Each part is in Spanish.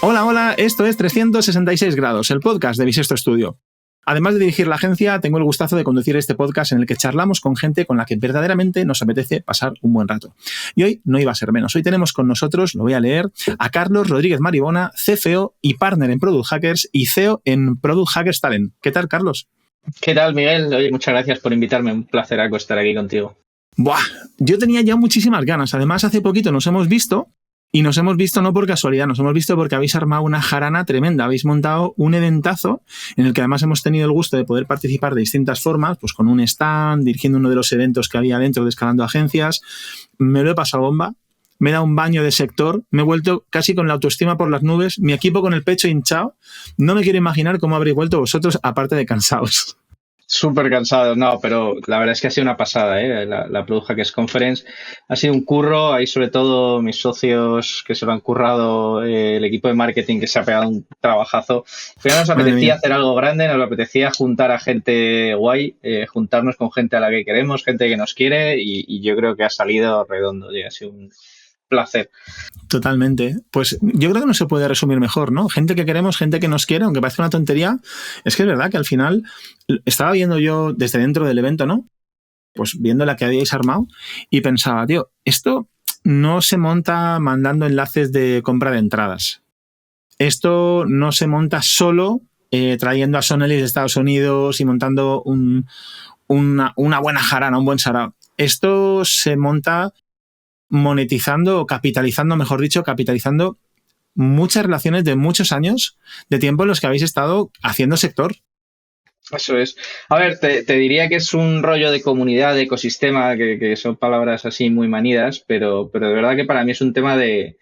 Hola, hola, esto es 366 grados, el podcast de Bisiesto Studio. Además de dirigir la agencia, tengo el gustazo de conducir este podcast en el que charlamos con gente con la que verdaderamente nos apetece pasar un buen rato. Y hoy no iba a ser menos. Hoy tenemos con nosotros, lo voy a leer, a Carlos Rodríguez Maribona, CFO y partner en Product Hackers y CEO en Product Hackers Talent. ¿Qué tal, Carlos? ¿Qué tal, Miguel? Oye, muchas gracias por invitarme. Un placer estar aquí contigo. Buah, yo tenía ya muchísimas ganas. Además, hace poquito nos hemos visto. Y nos hemos visto no por casualidad, nos hemos visto porque habéis armado una jarana tremenda, habéis montado un eventazo en el que además hemos tenido el gusto de poder participar de distintas formas, pues con un stand, dirigiendo uno de los eventos que había dentro de Escalando Agencias. Me lo he pasado bomba, me he dado un baño de sector, me he vuelto casi con la autoestima por las nubes, mi equipo con el pecho hinchado. No me quiero imaginar cómo habréis vuelto vosotros, aparte de cansados. Súper cansado, no, pero la verdad es que ha sido una pasada, ¿eh? La Product Hackers Conference ha sido un curro, ahí sobre todo mis socios que se lo han currado, el equipo de marketing que se ha pegado un trabajazo. Al final nos apetecía hacer algo grande, nos apetecía juntar a gente guay, juntarnos con gente a la que queremos, gente que nos quiere y yo creo que ha salido redondo, ha sido un placer. Totalmente. Pues yo creo que no se puede resumir mejor, ¿no? Gente que queremos, gente que nos quiere, aunque parezca una tontería, es que es verdad que al final estaba viendo yo desde dentro del evento, ¿no? Pues viendo la que habíais armado y pensaba, tío, esto no se monta mandando enlaces de compra de entradas. Esto no se monta solo trayendo a Sonelli de Estados Unidos y montando una buena jarana, un buen sarao. Esto se monta monetizando o capitalizando, mejor dicho, capitalizando muchas relaciones de muchos años de tiempo en los que habéis estado haciendo sector. Eso es. A ver, te diría que es un rollo de comunidad, de ecosistema, que son palabras así muy manidas, pero de verdad que para mí es un tema de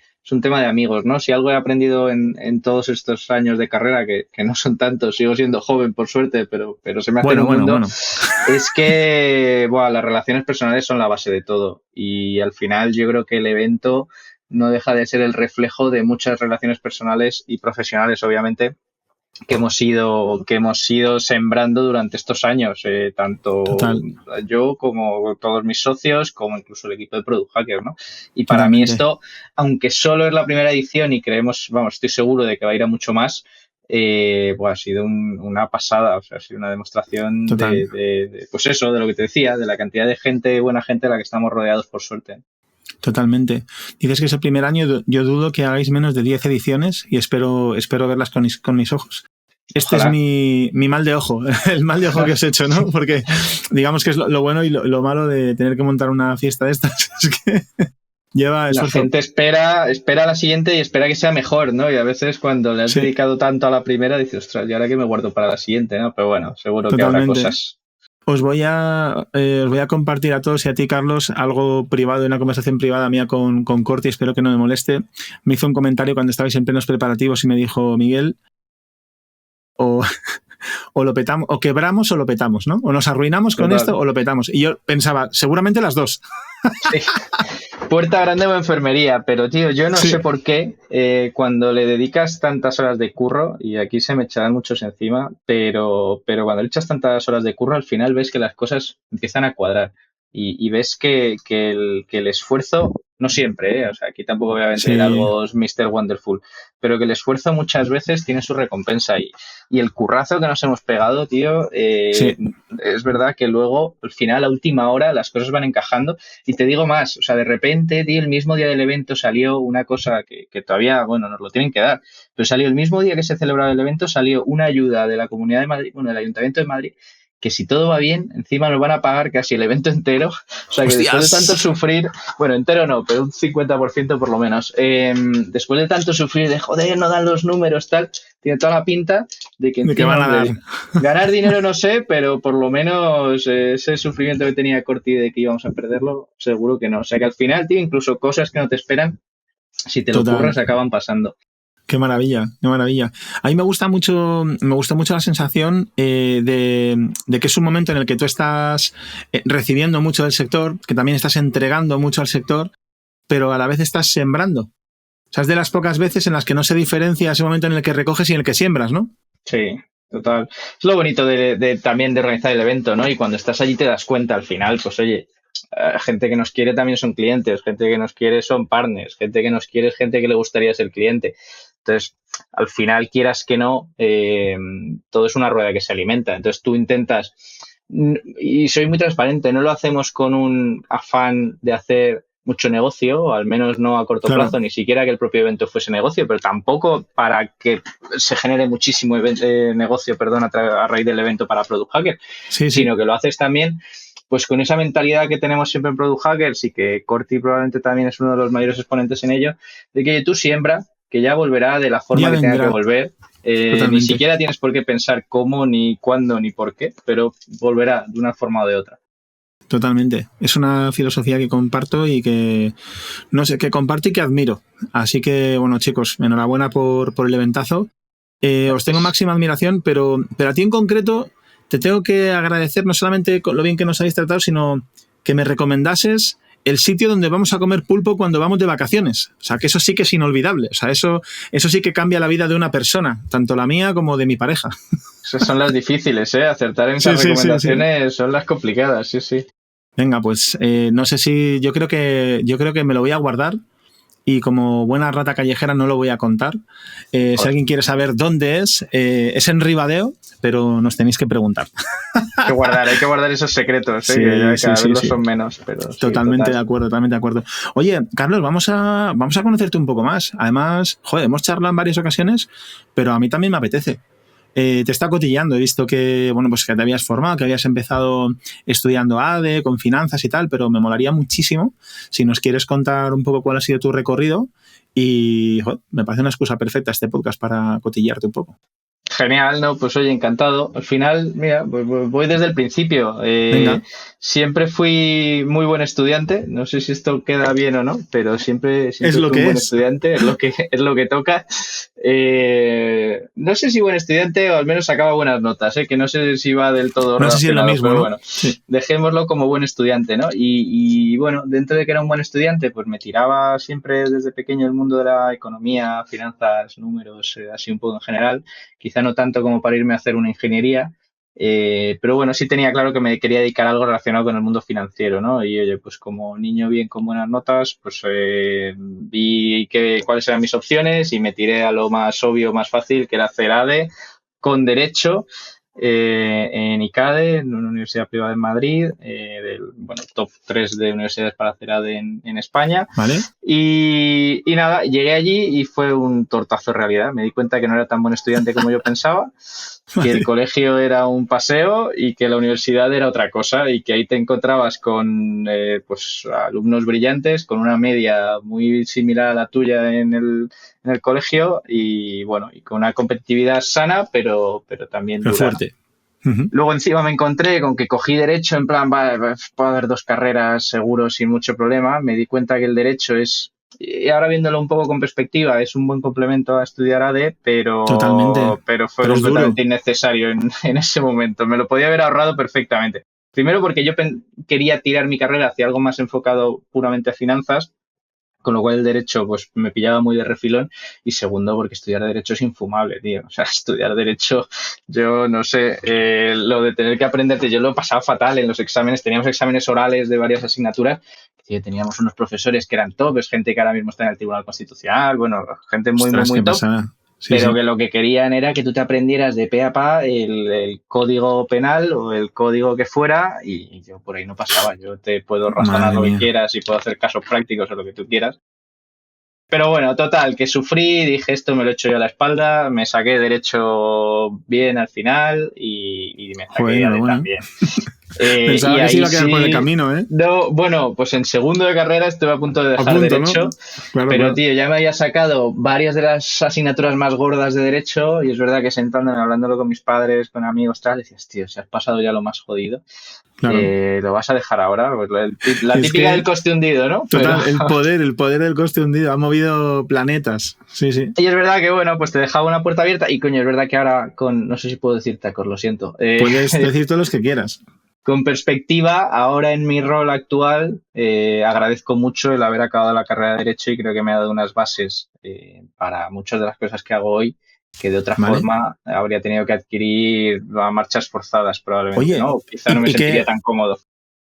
amigos, ¿no? Si algo he aprendido en todos estos años de carrera, que no son tantos, sigo siendo joven por suerte, pero se me hace un mundo, es que las relaciones personales son la base de todo. Y al final yo creo que el evento no deja de ser el reflejo de muchas relaciones personales y profesionales, obviamente, que hemos ido sembrando durante estos años, tanto Total. yo como todos mis socios, como incluso el equipo de Product Hacker, ¿no? Y para Totalmente. mí esto, aunque solo es la primera edición y creemos, estoy seguro de que va a ir a mucho más, ha sido una pasada, o sea, ha sido una demostración pues eso, de lo que te decía, de la cantidad de gente, buena gente a la que estamos rodeados por suerte. Totalmente. Dices que es el primer año, yo dudo que hagáis menos de 10 ediciones y espero verlas con mis ojos. Este Ojalá. Es mi mal de ojo, el mal de ojo que os he hecho, ¿no? Porque digamos que es lo bueno y lo malo de tener que montar una fiesta de estas. Es que lleva esfuerzo. La gente espera la siguiente y espera que sea mejor, ¿no? Y a veces cuando le has dedicado tanto a la primera dices, ostras, ¿y ahora qué me guardo para la siguiente, no? Pero bueno, seguro que habrá cosas. Os voy a compartir a todos y a ti, Carlos, algo privado, una conversación privada mía con Corti, espero que no me moleste. Me hizo un comentario cuando estabais en plenos preparativos y me dijo, Miguel, o lo petamos, o quebramos o lo petamos, ¿no? O nos arruinamos con esto o lo petamos. Y yo pensaba, seguramente las dos. Sí. Puerta grande o enfermería, pero tío, yo no sé por qué cuando le dedicas tantas horas de curro, y aquí se me echarán muchos encima, pero cuando le echas tantas horas de curro, al final ves que las cosas empiezan a cuadrar y ves que el esfuerzo, no siempre, o sea, aquí tampoco voy a vender algo Mr. Wonderful, pero que el esfuerzo muchas veces tiene su recompensa y el currazo que nos hemos pegado, tío, es verdad que luego, al final, a última hora, las cosas van encajando. Y te digo más, o sea, de repente, tío, el mismo día del evento salió una cosa que todavía, nos lo tienen que dar, pero salió el mismo día que se celebraba el evento, salió una ayuda de la Comunidad de Madrid, del Ayuntamiento de Madrid, que si todo va bien, encima nos van a pagar casi el evento entero. O sea, que ¡Hostias! Después de tanto sufrir, entero no, pero un 50% por lo menos, después de tanto sufrir de, joder, no dan los números, tal, tiene toda la pinta de que van a dar. Ganar dinero no sé, pero por lo menos ese sufrimiento que tenía Corti de que íbamos a perderlo, seguro que no. O sea, que al final, tío, incluso cosas que no te esperan, si te lo curras, acaban pasando. Qué maravilla, qué maravilla. A mí me gusta mucho la sensación de que es un momento en el que tú estás recibiendo mucho del sector, que también estás entregando mucho al sector, pero a la vez estás sembrando. O sea, es de las pocas veces en las que no se diferencia ese momento en el que recoges y en el que siembras, ¿no? Sí, total. Es lo bonito también de organizar el evento, ¿no? Y cuando estás allí te das cuenta al final, pues oye, gente que nos quiere también son clientes, gente que nos quiere son partners, gente que nos quiere es gente que le gustaría ser cliente. Entonces, al final, quieras que no, todo es una rueda que se alimenta. Entonces, tú intentas, y soy muy transparente, no lo hacemos con un afán de hacer mucho negocio, o al menos no a corto plazo, ni siquiera que el propio evento fuese negocio, pero tampoco para que se genere muchísimo negocio, a raíz del evento para Product Hacker, sino que lo haces también pues con esa mentalidad que tenemos siempre en Product Hackers y que Corti probablemente también es uno de los mayores exponentes en ello, de que tú siembra, que ya volverá de la forma que tenga que volver. Ni siquiera tienes por qué pensar cómo, ni cuándo, ni por qué, pero volverá de una forma o de otra. Totalmente. Es una filosofía que comparto y que, no sé, que comparto y que admiro. Así que, bueno, chicos, enhorabuena por el eventazo. Os tengo máxima admiración, pero a ti en concreto te tengo que agradecer no solamente lo bien que nos habéis tratado, sino que me recomendases el sitio donde vamos a comer pulpo cuando vamos de vacaciones. O sea, que eso sí que es inolvidable. O sea, eso sí que cambia la vida de una persona, tanto la mía como de mi pareja. Esas son las difíciles, ¿eh? Acertar en esas recomendaciones son las complicadas, sí. Venga, pues no sé si yo creo que me lo voy a guardar y como buena rata callejera no lo voy a contar. Si alguien quiere saber dónde es en Ribadeo, pero nos tenéis que preguntar. Hay que guardar esos secretos, que ya cada vez lo son menos. Pero totalmente de acuerdo. Oye, Carlos, vamos a conocerte un poco más. Además, hemos charlado en varias ocasiones, pero a mí también me apetece. Te está cotilleando, he visto que, bueno, pues que te habías formado, que habías empezado estudiando ADE, con finanzas y tal, pero me molaría muchísimo si nos quieres contar un poco cuál ha sido tu recorrido y me parece una excusa perfecta este podcast para cotillearte un poco. Genial, ¿no? Pues oye, encantado. Al final, mira, voy desde el principio. Siempre fui muy buen estudiante. No sé si esto queda bien o no, pero siempre es lo fui que un buen estudiante. Es lo que toca. No sé si buen estudiante o al menos sacaba buenas notas, que no sé si va del todo relacionado. No sé si es lo mismo, pero ¿no? Bueno, dejémoslo como buen estudiante, ¿no? Y bueno, dentro de que era un buen estudiante, pues me tiraba siempre desde pequeño el mundo de la economía, finanzas, números, así un poco en general. Quizá no tanto como para irme a hacer una ingeniería, pero bueno, sí tenía claro que me quería dedicar a algo relacionado con el mundo financiero, ¿no? Y oye, pues como niño bien con buenas notas, pues vi cuáles eran mis opciones y me tiré a lo más obvio, más fácil, que era hacer ADE con Derecho en ICADE, en una universidad privada en Madrid, top 3 de universidades para hacer ADE en España. ¿Vale? Y nada, llegué allí y fue un tortazo de realidad. Me di cuenta que no era tan buen estudiante como yo pensaba, que el colegio era un paseo y que la universidad era otra cosa y que ahí te encontrabas con pues alumnos brillantes, con una media muy similar a la tuya en el colegio y bueno, y con una competitividad sana, pero también dura. Fuerte. Luego encima me encontré con que cogí Derecho en plan, puedo haber dos carreras seguro sin mucho problema. Me di cuenta que el Derecho es, y ahora viéndolo un poco con perspectiva, es un buen complemento a estudiar ADE, pero fue completamente innecesario en ese momento. Me lo podía haber ahorrado perfectamente. Primero porque yo quería tirar mi carrera hacia algo más enfocado puramente a finanzas, con lo cual el derecho pues me pillaba muy de refilón, y segundo porque estudiar derecho es infumable, tío. O sea, estudiar derecho, yo no sé, lo de tener que aprenderte, yo lo pasaba fatal en los exámenes, teníamos exámenes orales de varias asignaturas, teníamos unos profesores que eran top, es gente que ahora mismo está en el Tribunal Constitucional, bueno, gente muy top. Pero que lo que querían era que tú te aprendieras de pe a pa el código penal o el código que fuera, y yo por ahí no pasaba. Yo te puedo razonar lo que quieras y puedo hacer casos prácticos o lo que tú quieras. Pero bueno, total, que sufrí, dije esto me lo echo yo a la espalda, me saqué derecho bien al final y me saqué también. Pensaba que se iba a quedar por el camino, ¿eh? No, bueno, pues en segundo de carrera estuve a punto de dejar Derecho, ¿no? Pero tío, ya me había sacado varias de las asignaturas más gordas de Derecho y es verdad que sentándome, hablándolo con mis padres, con amigos, tal, decías, tío, si has pasado ya lo más jodido, lo vas a dejar ahora. Pues la típica del coste hundido, ¿no? Total, el poder del coste hundido ha movido planetas. Sí. Y es verdad que, bueno, pues te dejaba una puerta abierta y, coño, es verdad que ahora no sé si puedo decir tacos, lo siento. Puedes decir todos los que quieras. Con perspectiva, ahora en mi rol actual, agradezco mucho el haber acabado la carrera de Derecho y creo que me ha dado unas bases para muchas de las cosas que hago hoy, que de otra forma habría tenido que adquirir a marchas forzadas probablemente. Oye, ¿no? Quizá no me sentiría tan cómodo.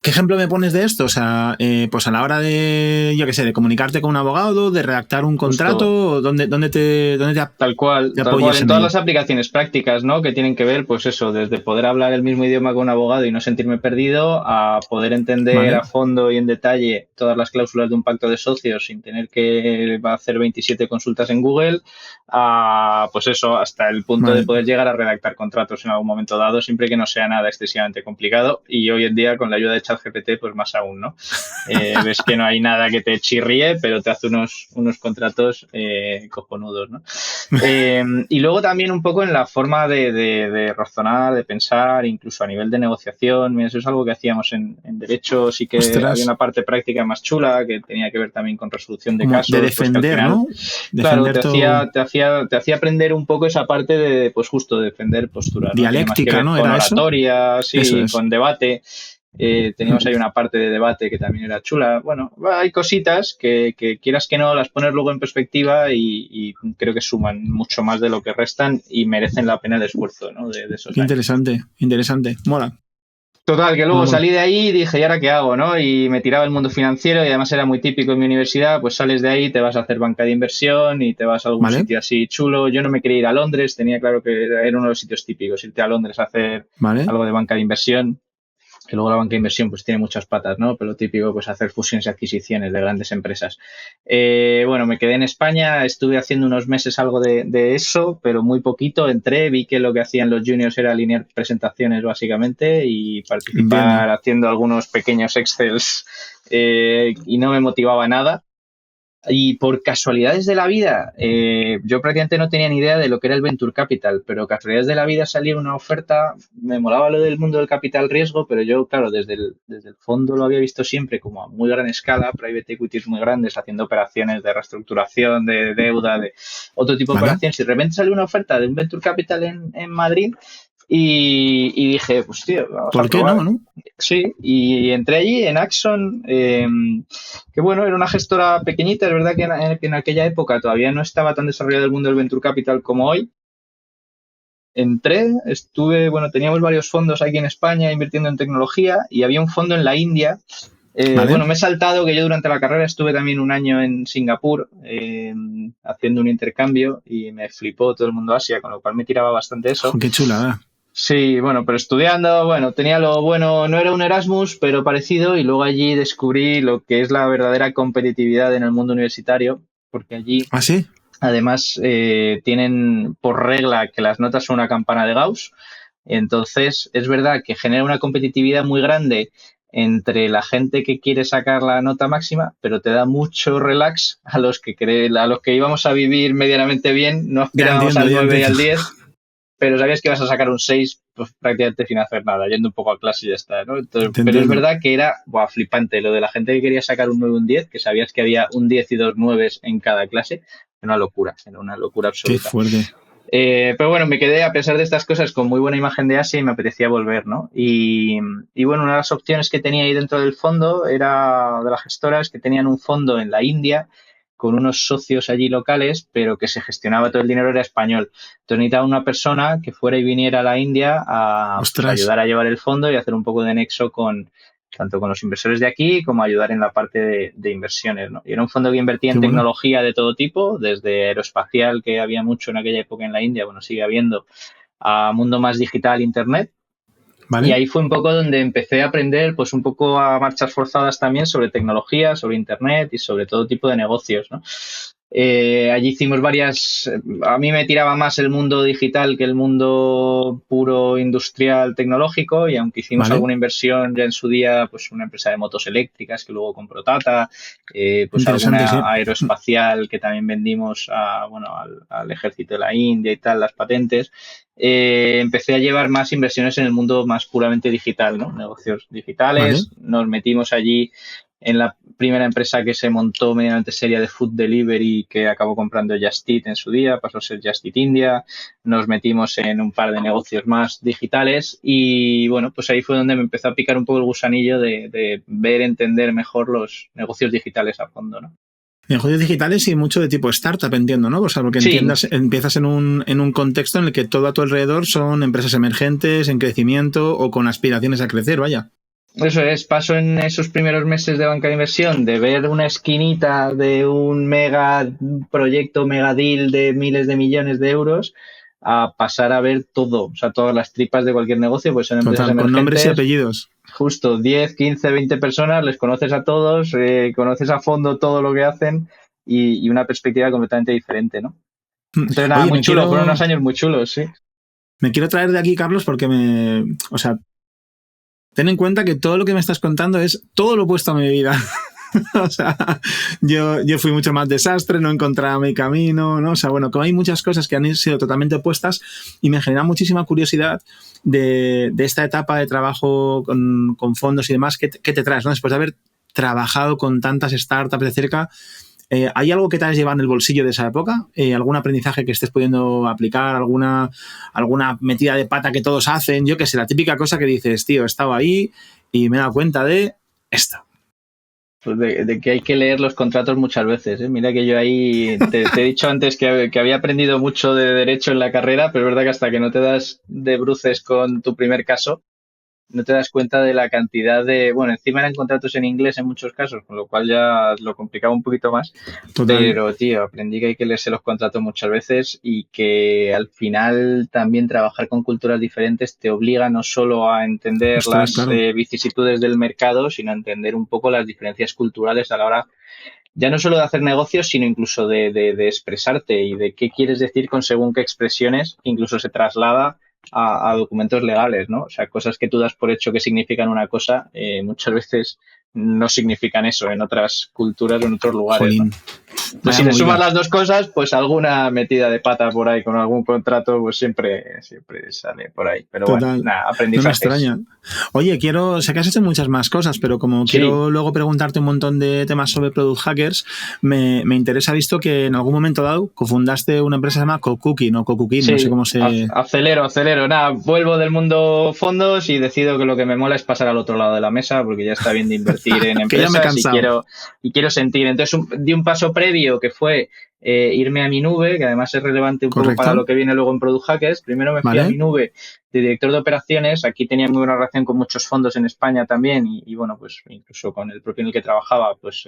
¿Qué ejemplo me pones de esto? O sea, pues a la hora de, yo qué sé, de comunicarte con un abogado, de redactar un contrato, ¿dónde te Tal cual, apoyas en en todas ello? las aplicaciones prácticas, ¿no? Que tienen que ver, pues eso, desde poder hablar el mismo idioma con un abogado y no sentirme perdido, a poder entender Vale. a fondo y en detalle todas las cláusulas de un pacto de socios sin tener que hacer 27 consultas en Google, a, pues eso, hasta el punto de Vale. poder llegar a redactar contratos en algún momento dado, siempre que no sea nada excesivamente complicado. Y hoy en día, con la ayuda de ChatGPT, pues más aún, ¿no? Ves que no hay nada que te chirríe, pero te hace unos contratos cojonudos, ¿no? Y luego también un poco en la forma de razonar, de pensar, incluso a nivel de negociación. Mira, eso es algo que hacíamos en derecho, sí que había Ostras. una parte práctica más chula que tenía que ver también con resolución de Como de casos, pues que al defender, final, ¿no? claro, Defender tu te hacía aprender un poco esa parte de, pues justo, defender posturas, ¿no? Tiene más que dialéctica, ver ¿no? con ¿Era eso? oratoria, Eso sí, es. con debate. Teníamos ahí una parte de debate que también era chula. Bueno, hay cositas que quieras que no, las pones luego en perspectiva y creo que suman mucho más de lo que restan y merecen la pena el esfuerzo, ¿no? De esos Qué años. interesante, interesante. Mola. Total, que Mola, luego mola. salí de ahí y dije, ¿y ahora qué hago, no? Y me tiraba el mundo financiero y además era muy típico en mi universidad, pues sales de ahí, te vas a hacer banca de inversión y te vas a algún Vale, sitio así chulo. Yo no me quería ir a Londres, tenía claro que era uno de los sitios típicos, irte a Londres a hacer vale. algo de banca de inversión. Que luego la banca de inversión pues tiene muchas patas, ¿no? Pero lo típico, pues hacer fusiones y adquisiciones de grandes empresas. Bueno, me quedé en España, estuve haciendo unos meses algo de eso, pero muy poquito. Entré, vi que lo que hacían los juniors era alinear presentaciones básicamente y Entiendo. participar haciendo algunos pequeños Excels y no me motivaba nada. Y por casualidades de la vida, yo prácticamente no tenía ni idea de lo que era el Venture Capital, pero casualidades de la vida salió una oferta, me molaba lo del mundo del capital riesgo, pero yo, claro, desde el fondo lo había visto siempre como a muy gran escala, private equities muy grandes, haciendo operaciones de reestructuración, de deuda, de otro tipo de Vale. operaciones. Y de repente salió una oferta de un Venture Capital en Madrid y dije, pues tío, vamos a ¿Por qué no, probar. no? Sí, y entré allí en Axon, que bueno, era una gestora pequeñita, es verdad que en aquella época todavía no estaba tan desarrollado el mundo del Venture Capital como hoy. Entré, estuve, bueno, teníamos varios fondos aquí en España invirtiendo en tecnología y había un fondo en la India. Vale. Bueno, me he saltado que yo durante la carrera estuve también un año en Singapur haciendo un intercambio y me flipó todo el mundo Asia, con lo cual me tiraba bastante eso. Jo, qué chulada. Sí, bueno, pero estudiando, bueno, tenía lo bueno, no era un Erasmus, pero parecido, y luego allí descubrí lo que es la verdadera competitividad en el mundo universitario, porque allí ¿Ah, sí? además tienen por regla que las notas son una campana de Gauss, entonces es verdad que genera una competitividad muy grande entre la gente que quiere sacar la nota máxima, pero te da mucho relax a los que íbamos a vivir medianamente bien, no Ya aspirábamos entiendo, al ya 9 y entiendo. al 10 pero sabías que vas a sacar un 6 pues prácticamente sin hacer nada, yendo un poco a clase y ya está, ¿no? Entonces, Te pero es entiendo. verdad que era flipante lo de la gente que quería sacar un 9 y un 10, que sabías que había un 10 y dos 9 en cada clase, era una locura Qué absoluta. fuerte. Pero bueno, me quedé a pesar de estas cosas con muy buena imagen de Asia y me apetecía volver, ¿no? Y bueno, una de las opciones que tenía ahí dentro del fondo era de las gestoras que tenían un fondo en la India con unos socios allí locales, pero que se gestionaba todo el dinero era español. Entonces necesitaba una persona que fuera y viniera a la India a pues, Ostras. ayudar a llevar el fondo y hacer un poco de nexo con tanto con los inversores de aquí como ayudar en la parte de inversiones, ¿no? Y era un fondo que invertía Qué en bueno. tecnología de todo tipo, desde aeroespacial, que había mucho en aquella época en la India, bueno, sigue habiendo, a mundo más digital, Internet. Y ¿Vale? ahí fue un poco donde empecé a aprender, pues un poco a marchas forzadas también sobre tecnología, sobre Internet y sobre todo tipo de negocios, ¿no? Allí hicimos a mí me tiraba más el mundo digital que el mundo puro industrial tecnológico y aunque hicimos ¿Vale? alguna inversión ya en su día, pues una empresa de motos eléctricas que luego compró Tata, pues Interesante, sí. alguna aeroespacial que también vendimos al ejército de la India y tal, las patentes, empecé a llevar más inversiones en el mundo más puramente digital, ¿no? Negocios ¿Vale? digitales, nos metimos allí en la primera empresa que se montó mediante serie de food delivery que acabó comprando Just Eat en su día, pasó a ser Just Eat India, nos metimos en un par de negocios más digitales y bueno, pues ahí fue donde me empezó a picar un poco el gusanillo de ver, entender mejor los negocios digitales a fondo, ¿no? Negocios digitales y mucho de tipo startup, entiendo, ¿no? O sea, porque Sí, entiendas, empiezas en un contexto en el que todo a tu alrededor son empresas emergentes, en crecimiento o con aspiraciones a crecer, vaya. Eso es, paso en esos primeros meses de banca de inversión de ver una esquinita de un mega proyecto, mega deal de miles de millones de euros a pasar a ver todo, o sea, todas las tripas de cualquier negocio, pues son empresas Total, con nombres y emergentes, apellidos. justo 10, 15, 20 personas, les conoces a todos, conoces a fondo todo lo que hacen y una perspectiva completamente diferente, ¿no? Entonces, nada, Oye, muy chulo, fueron unos años muy chulos, sí. me quiero traer de aquí, Carlos, porque o sea, ten en cuenta que todo lo que me estás contando es todo lo opuesto a mi vida. O sea, yo fui mucho más desastre, no encontraba mi camino, ¿no? O sea, bueno, como hay muchas cosas que han sido totalmente opuestas y me genera muchísima curiosidad de esta etapa de trabajo con fondos y demás, ¿qué te traes, ¿no? Después de haber trabajado con tantas startups de cerca, ¿hay algo que te has llevado en el bolsillo de esa época? ¿Algún aprendizaje que estés pudiendo aplicar? ¿Alguna metida de pata que todos hacen? Yo qué sé, la típica cosa que dices, tío, he estado ahí y me he dado cuenta de esto. Pues de que hay que leer los contratos muchas veces, ¿eh? Mira que yo ahí te he dicho antes que había aprendido mucho de derecho en la carrera, pero es verdad que hasta que no te das de bruces con tu primer caso, no te das cuenta de la cantidad de, bueno, encima eran contratos en inglés en muchos casos, con lo cual ya lo complicaba un poquito más. Total. Pero, tío, aprendí que hay que leerse los contratos muchas veces y que al final también trabajar con culturas diferentes te obliga no solo a entender Ostras, las claro. vicisitudes del mercado, sino a entender un poco las diferencias culturales a la hora ya no solo de hacer negocios, sino incluso de expresarte y de qué quieres decir con según qué expresiones, que incluso se traslada a documentos legales, ¿no? O sea, cosas que tú das por hecho que significan una cosa, muchas veces no significan eso en otras culturas o en otros lugares, ¿no? Jolín. Entonces, Vaya si le sumas movida. las dos cosas, pues alguna metida de pata por ahí con algún contrato, pues siempre sale por ahí. Pero bueno, Total. nada, No me aprendizajes. extraña. Oye, sé que has hecho muchas más cosas, pero como Sí, quiero luego preguntarte un montón de temas sobre Product Hackers, me interesa, visto que en algún momento dado cofundaste una empresa que se llama Cocooking o Cocukin, no sé sí, cómo se... acelero. Nada, vuelvo del mundo fondos y decido que lo que me mola es pasar al otro lado de la mesa porque ya está bien de invertir en que ya me he empresas cansado. y quiero sentir. Entonces di un paso previo que fue irme a mi nube, que además es relevante un poco para ¿Correcto? lo que viene luego en Product Hackers. Primero me fui a mi ¿Vale? nube de director de operaciones. Aquí tenía muy buena relación con muchos fondos en España también y bueno, pues incluso con el propio en el que trabajaba, pues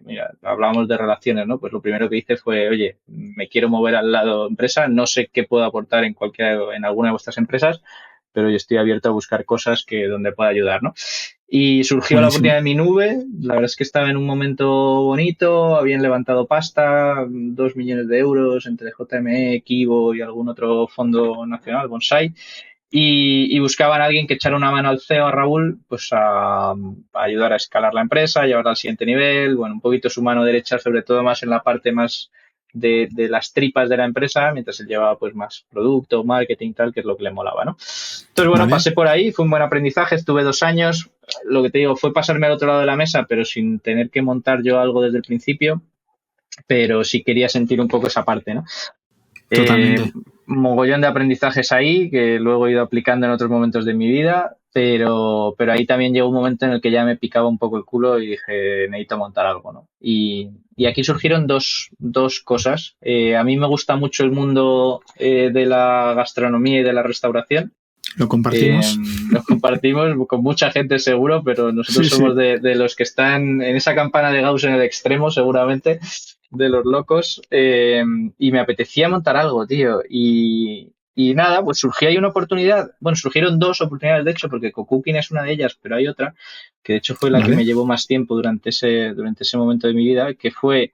mira, hablábamos de relaciones, ¿no? Pues lo primero que hice fue, oye, me quiero mover al lado empresa, no sé qué puedo aportar en alguna de vuestras empresas, pero yo estoy abierto a buscar cosas que donde pueda ayudar, ¿no? Y surgió la oportunidad Buenísimo. de mi nube, la verdad es que estaba en un momento bonito, habían levantado pasta, 2 millones de euros entre JME, Kivo y algún otro fondo nacional, Bonsai, y buscaban a alguien que echara una mano al CEO, a Raúl, pues a ayudar a escalar la empresa, llevarla al siguiente nivel, bueno, un poquito su mano derecha, sobre todo más en la parte más de las tripas de la empresa, mientras él llevaba pues más producto, marketing, tal, que es lo que le molaba, ¿no? Entonces, bueno, ¿Vale? pasé por ahí, fue un buen aprendizaje, estuve 2 años, lo que te digo, fue pasarme al otro lado de la mesa, pero sin tener que montar yo algo desde el principio, pero sí quería sentir un poco esa parte, ¿no? Eh, Totalmente. Mogollón de aprendizajes ahí que luego he ido aplicando en otros momentos de mi vida, pero ahí también llegó un momento en el que ya me picaba un poco el culo y dije, necesito montar algo, ¿no? Y aquí surgieron dos cosas. A mí me gusta mucho el mundo de la gastronomía y de la restauración. Lo compartimos. Nos compartimos con mucha gente seguro, pero nosotros Sí, somos sí. de los que están en esa campana de Gauss en el extremo, seguramente, de los locos. Y me apetecía montar algo, tío. Y nada, pues surgió ahí una oportunidad. Bueno, surgieron dos oportunidades, de hecho, porque Cooking es una de ellas, pero hay otra, que de hecho fue la que ¿Vale? me llevó más tiempo durante ese momento de mi vida, que fue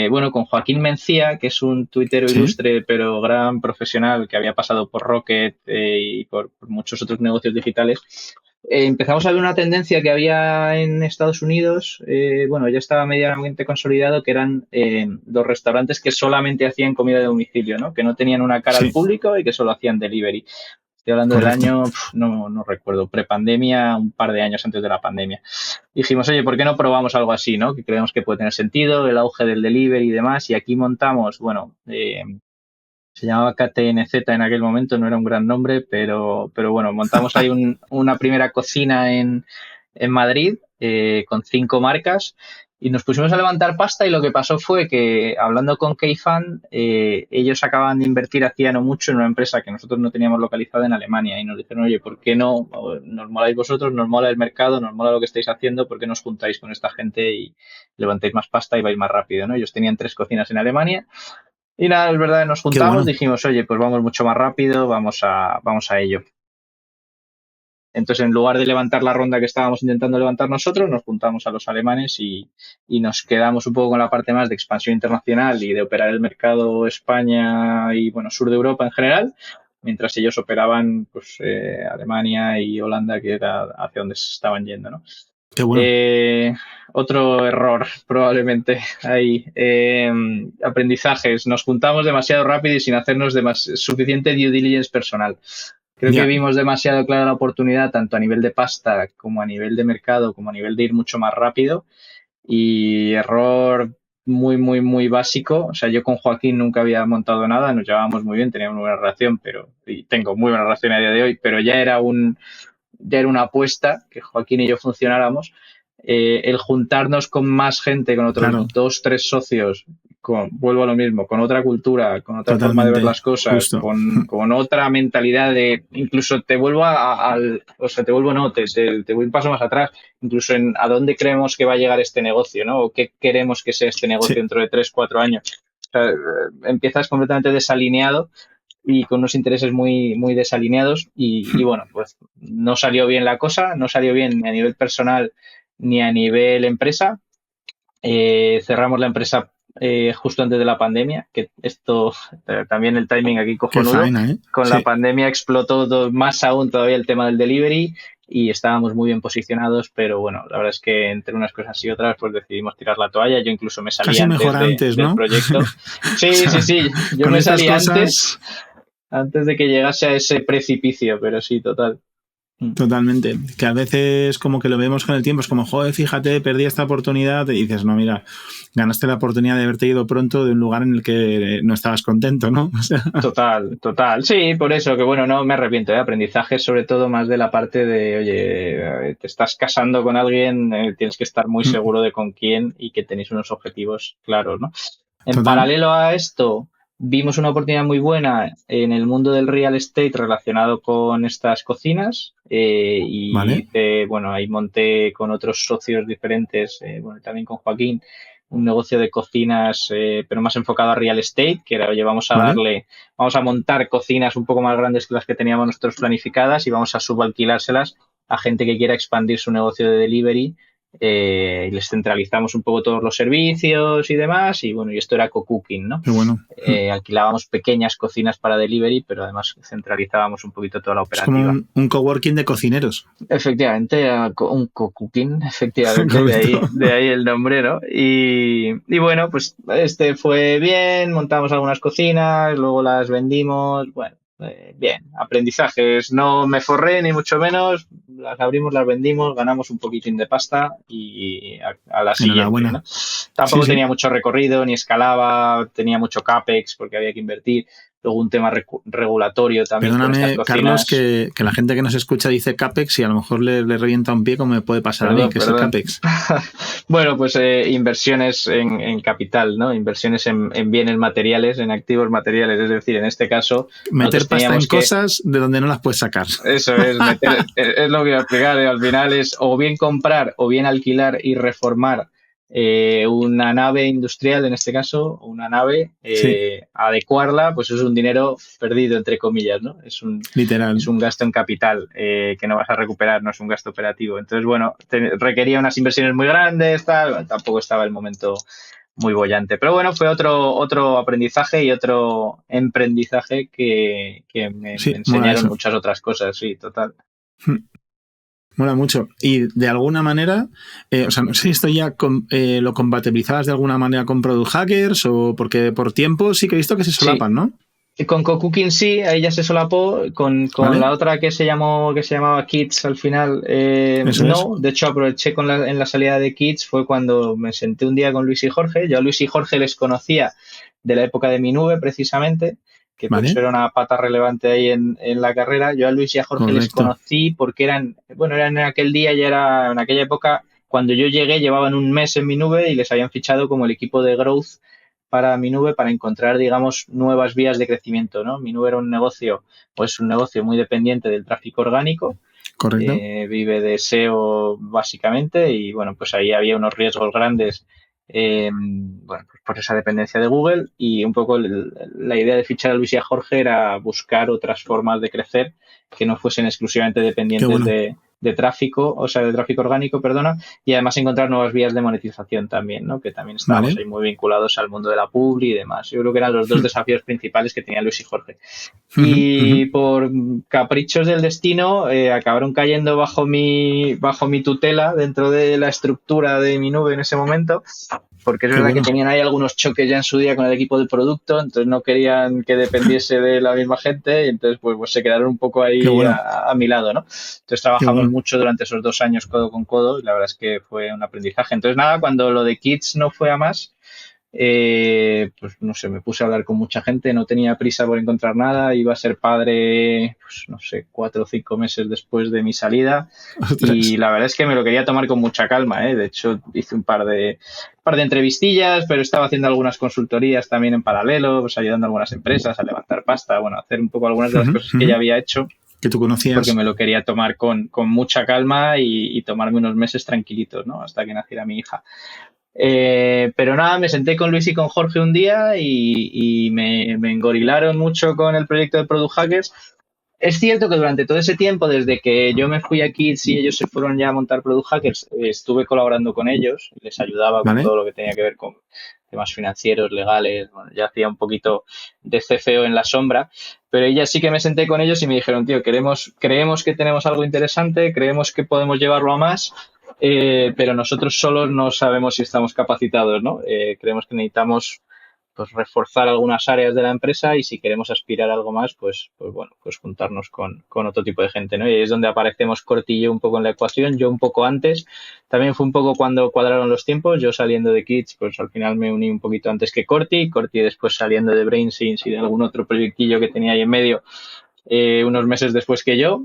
bueno, con Joaquín Mencía, que es un tuitero Sí. ilustre, pero gran profesional que había pasado por Rocket y por muchos otros negocios digitales, empezamos a ver una tendencia que había en Estados Unidos, bueno, ya estaba medianamente consolidado, que eran los restaurantes que solamente hacían comida de domicilio, ¿no? Que no tenían una cara al Sí. público y que solo hacían delivery. Estoy hablando del Correcto. año, no recuerdo, prepandemia, un par de años antes de la pandemia. Dijimos, oye, ¿por qué no probamos algo así, no? Que creemos que puede tener sentido, el auge del delivery y demás, y aquí montamos, bueno, se llamaba KTNZ en aquel momento, no era un gran nombre, pero bueno, montamos ahí una primera cocina en Madrid con 5 marcas Y nos pusimos a levantar pasta y lo que pasó fue que, hablando con K-Fund, ellos acababan de invertir hacía no mucho en una empresa que nosotros no teníamos localizada en Alemania y nos dijeron, oye, ¿por qué no? Nos moláis vosotros, nos mola el mercado, nos mola lo que estáis haciendo, ¿por qué no os juntáis con esta gente y levantáis más pasta y vais más rápido, ¿no? Ellos tenían 3 cocinas en Alemania y nada, es verdad, nos Qué juntamos, bueno. dijimos, oye, pues vamos mucho más rápido, vamos a ello. Entonces, en lugar de levantar la ronda que estábamos intentando levantar nosotros, nos juntamos a los alemanes y nos quedamos un poco con la parte más de expansión internacional y de operar el mercado España y, bueno, sur de Europa en general, mientras ellos operaban, pues, Alemania y Holanda, que era hacia donde se estaban yendo, ¿no? Qué bueno. Otro error, probablemente, ahí. Aprendizajes. Nos juntamos demasiado rápido y sin hacernos suficiente due diligence personal. Creo que Ya, vimos demasiado clara la oportunidad, tanto a nivel de pasta como a nivel de mercado, como a nivel de ir mucho más rápido. Y error muy, muy, muy básico. O sea, yo con Joaquín nunca había montado nada, nos llevábamos muy bien, teníamos una buena relación, y tengo muy buena relación a día de hoy, pero ya era una apuesta que Joaquín y yo funcionáramos. El juntarnos con más gente, con otros claro, 2, 3 socios, vuelvo a lo mismo, con otra cultura, con otra forma de ver totalmente, las cosas, justo. con otra mentalidad de, incluso te vuelvo o sea, te vuelvo no, te voy un paso más atrás, incluso en a dónde creemos que va a llegar este negocio, ¿no? O qué queremos que sea este negocio Sí, dentro de 3, 4 años. O sea, empiezas completamente desalineado y con unos intereses muy, muy desalineados y bueno, pues no salió bien la cosa, no salió bien ni a nivel personal ni a nivel empresa. Cerramos la empresa justo antes de la pandemia, que esto también el timing aquí qué cojonudo. faena, ¿eh? Con la Sí. pandemia explotó más aún todavía el tema del delivery y estábamos muy bien posicionados, pero bueno, la verdad es que entre unas cosas y otras pues decidimos tirar la toalla. Yo incluso me salí Casi mejor antes antes, del ¿no? proyecto. O Sí, sí, sea, sí, yo con me estas salí cosas, antes de que llegase a ese precipicio, pero sí, total. Mm. totalmente. Que a veces como que lo vemos con el tiempo, es como, joder, fíjate, perdí esta oportunidad y dices, no, mira, ganaste la oportunidad de haberte ido pronto de un lugar en el que no estabas contento, ¿no? O sea, Total, total. Sí, por eso que bueno, no me arrepiento de aprendizaje, sobre todo más de la parte de, oye, te estás casando con alguien, tienes que estar muy seguro de con quién y que tenéis unos objetivos claros, ¿no? En total, paralelo a esto, vimos una oportunidad muy buena en el mundo del real estate relacionado con estas cocinas y ¿vale? hice, bueno, ahí monté con otros socios diferentes, bueno, también con Joaquín, un negocio de cocinas, pero más enfocado a real estate, que era, oye, ¿Vale? vamos a montar cocinas un poco más grandes que las que teníamos nosotros planificadas y vamos a subalquilárselas a gente que quiera expandir su negocio de delivery y les centralizamos un poco todos los servicios y demás y bueno, y esto era co-cooking, ¿no? Qué bueno. Alquilábamos pequeñas cocinas para delivery, pero además centralizábamos un poquito toda la Es como operativa. un coworking de cocineros. Efectivamente, un co-cooking, efectivamente, Correcto. de ahí el nombre, ¿no? Y bueno, pues este fue bien, montamos algunas cocinas, luego las vendimos, bueno, bien, aprendizajes, no me forré ni mucho menos, las abrimos, las vendimos, ganamos un poquitín de pasta y a la siguiente, ¿no? Enhorabuena. Sí, Tampoco sí. tenía mucho recorrido, ni escalaba, tenía mucho CAPEX porque había que invertir, luego un tema regulatorio también con estas Perdóname, Carlos, cocinas. que la gente que nos escucha dice CAPEX y a lo mejor le revienta un pie como me puede pasar a mí, Perdón, que es el perdón. CAPEX. Bueno, pues inversiones en capital, ¿no? Inversiones en bienes materiales, en activos materiales. Es decir, en este caso, Meter nosotros pasta en teníamos que, cosas de donde no las puedes sacar. eso es, meter, es lo que iba a explicar, al final es o bien comprar o bien alquilar y reformar una nave industrial, en este caso, una nave, Sí, adecuarla, pues es un dinero perdido, entre comillas, ¿no? literal. Es un gasto en capital que no vas a recuperar, no es un gasto operativo. Entonces, bueno, requería unas inversiones muy grandes, tal, tampoco estaba el momento muy bollante. Pero bueno, fue otro aprendizaje y otro emprendizaje que me Sí, mola enseñaron eso. muchas otras cosas, sí, total. Mola mucho. Y de alguna manera, o sea, no sé si esto ya lo compatibilizabas de alguna manera con Product Hackers o porque por tiempo sí que he visto que se Sí, solapan, ¿no? y con CoCooking sí, ahí ya se solapó, con ¿Vale? la otra que se llamaba Kids al final, Eso es. no, de hecho aproveché en la salida de Kids, fue cuando me senté un día con Luis y Jorge, yo a Luis y Jorge les conocía de la época de mi nube precisamente, que por eso ¿Vale? era una pata relevante ahí en la carrera, yo a Luis y a Jorge les Correcto. conocí porque eran en aquel día, ya era en aquella época Cuando yo llegué llevaban un mes en mi nube y les habían fichado como el equipo de growth para mi nube para encontrar, digamos, nuevas vías de crecimiento, ¿no? Mi nube era un negocio, pues un negocio muy dependiente del tráfico orgánico. Correcto. Vive de SEO básicamente y bueno, pues ahí había unos riesgos grandes, bueno, pues por esa dependencia de Google y un poco la idea de fichar a Luis y a Jorge era buscar otras formas de crecer que no fuesen exclusivamente dependientes Bueno. de tráfico, o sea, de tráfico orgánico, perdona, y además encontrar nuevas vías de monetización también, ¿no? Que también estábamos Vale. ahí muy vinculados al mundo de la publi y demás. Yo creo que eran los dos desafíos principales que tenían Luis y Jorge. Y por caprichos del destino acabaron cayendo bajo mi tutela dentro de la estructura de mi nube en ese momento, porque es verdad que tenían ahí algunos choques ya en su día con el equipo de producto, entonces no querían que dependiese de la misma gente y entonces pues se quedaron un poco ahí a mi lado, ¿no? Entonces trabajamos mucho durante esos 2 años codo con codo y la verdad es que fue un aprendizaje. Entonces nada, cuando lo de Kids no fue a más, pues no sé, me puse a hablar con mucha gente, no tenía prisa por encontrar nada, iba a ser padre, pues no sé, 4 o 5 meses después de mi salida. Ostras. Y la verdad es que me lo quería tomar con mucha calma, ¿eh? De hecho, hice un par de entrevistillas, pero estaba haciendo algunas consultorías también en paralelo, pues ayudando a algunas empresas a levantar pasta, bueno, a hacer un poco algunas de las cosas que ya había hecho. Que tú conocías. Porque me lo quería tomar con mucha calma y tomarme unos meses tranquilitos, ¿no? Hasta que naciera mi hija. Pero nada, me senté con Luis y con Jorge un día y me engorilaron mucho con el proyecto de Product Hackers. Es cierto que durante todo ese tiempo, desde que yo me fui a Kids y ellos se fueron ya a montar Product Hackers, estuve colaborando con ellos, les ayudaba con todo lo que tenía que ver con temas financieros, legales, bueno, ya hacía un poquito de CFO en la sombra, pero ella sí que me senté con ellos y me dijeron, tío, creemos que tenemos algo interesante, creemos que podemos llevarlo a más, pero nosotros solos no sabemos si estamos capacitados, ¿no? Creemos que necesitamos pues reforzar algunas áreas de la empresa y si queremos aspirar a algo más, pues bueno, pues juntarnos con otro tipo de gente, ¿no? Y ahí es donde aparecemos Corti y yo un poco en la ecuación, yo un poco antes, también fue un poco cuando cuadraron los tiempos, yo saliendo de Kids, pues al final me uní un poquito antes que Corti después saliendo de BrainSense y de algún otro proyectillo que tenía ahí en medio, unos meses después que yo,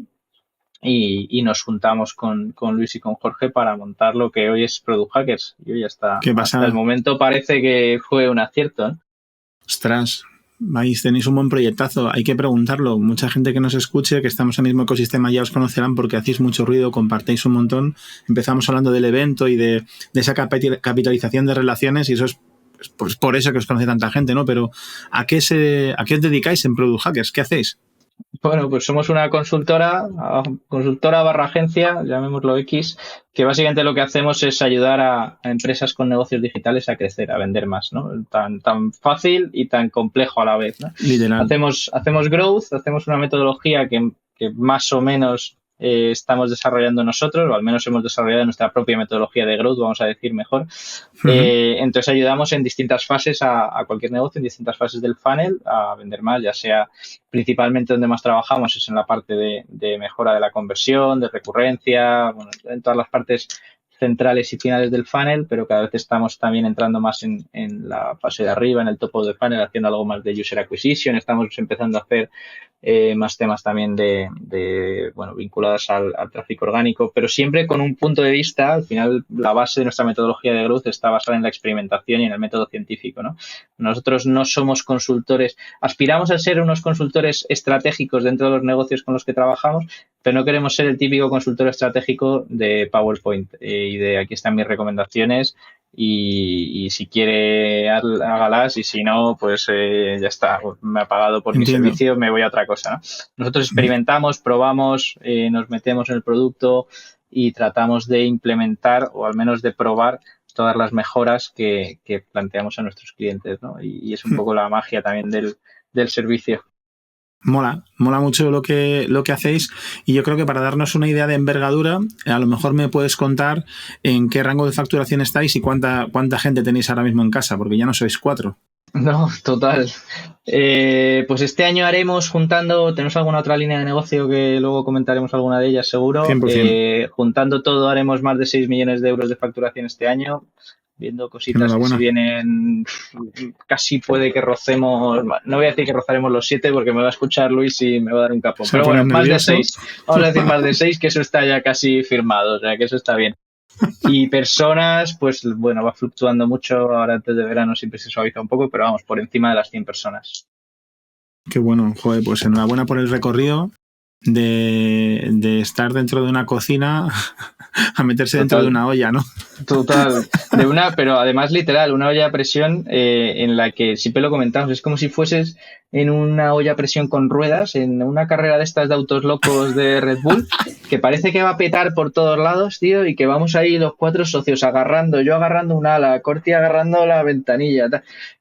y nos juntamos con Luis y con Jorge para montar lo que hoy es Product Hackers. Y hoy hasta el momento parece que fue un acierto, ¿eh? Ostras, tenéis un buen proyectazo. Hay que preguntarlo. Mucha gente que nos escuche, que estamos en el mismo ecosistema, ya os conocerán porque hacéis mucho ruido, compartéis un montón. Empezamos hablando del evento y de esa capitalización de relaciones y eso es pues por eso que os conoce tanta gente, ¿no? Pero ¿a qué os dedicáis en Product Hackers? ¿Qué hacéis? Bueno, pues somos una consultora barra agencia, llamémoslo X, que básicamente lo que hacemos es ayudar a empresas con negocios digitales a crecer, a vender más, ¿no? Tan fácil y tan complejo a la vez, ¿no? Literal. Hacemos growth, hacemos una metodología que más o menos estamos desarrollando nosotros, o al menos hemos desarrollado nuestra propia metodología de growth, vamos a decir mejor. Entonces ayudamos en distintas fases a cualquier negocio, en distintas fases del funnel, a vender más, ya sea principalmente donde más trabajamos es en la parte de mejora de la conversión, de recurrencia, bueno, en todas las partes centrales y finales del funnel, pero cada vez estamos también entrando más en la fase de arriba, en el topo del funnel, haciendo algo más de user acquisition, estamos empezando a hacer más temas también bueno, vinculados al tráfico orgánico, pero siempre con un punto de vista, al final la base de nuestra metodología de growth está basada en la experimentación y en el método científico, ¿no? Nosotros no somos consultores, aspiramos a ser unos consultores estratégicos dentro de los negocios con los que trabajamos, pero no queremos ser el típico consultor estratégico de PowerPoint y de aquí están mis recomendaciones y si quiere hágalas y si no, pues ya está, me ha pagado por mi servicio, me voy a otra cosa, ¿no? Nosotros experimentamos, probamos, nos metemos en el producto y tratamos de implementar o al menos de probar todas las mejoras que planteamos a nuestros clientes, ¿no? Y es un poco la magia también del servicio. Mola mucho lo que hacéis y yo creo que para darnos una idea de envergadura, a lo mejor me puedes contar en qué rango de facturación estáis y cuánta gente tenéis ahora mismo en casa, porque ya no sois 4. No, total. Pues este año tenemos alguna otra línea de negocio que luego comentaremos alguna de ellas seguro. 100%. Juntando todo haremos más de 6 millones de euros de facturación este año. Viendo cositas que si vienen, casi puede que rocemos, no voy a decir que rozaremos los 7 porque me va a escuchar Luis y me va a dar un capón. Pero bueno, más de 6. Vamos a decir más de 6, que eso está ya casi firmado, o sea que eso está bien. Y personas, pues bueno, va fluctuando mucho. Ahora antes de verano siempre se suaviza un poco, pero vamos, por encima de las 100 personas. Qué bueno, joder, pues enhorabuena por el recorrido de estar dentro de una cocina a meterse dentro de una olla, ¿no? Total, pero además literal, una olla a presión en la que siempre lo comentamos, es como si fueses en una olla a presión con ruedas, en una carrera de estas de autos locos de Red Bull, que parece que va a petar por todos lados, tío, y que vamos ahí los 4 socios agarrando, yo agarrando un ala, Corti agarrando la ventanilla,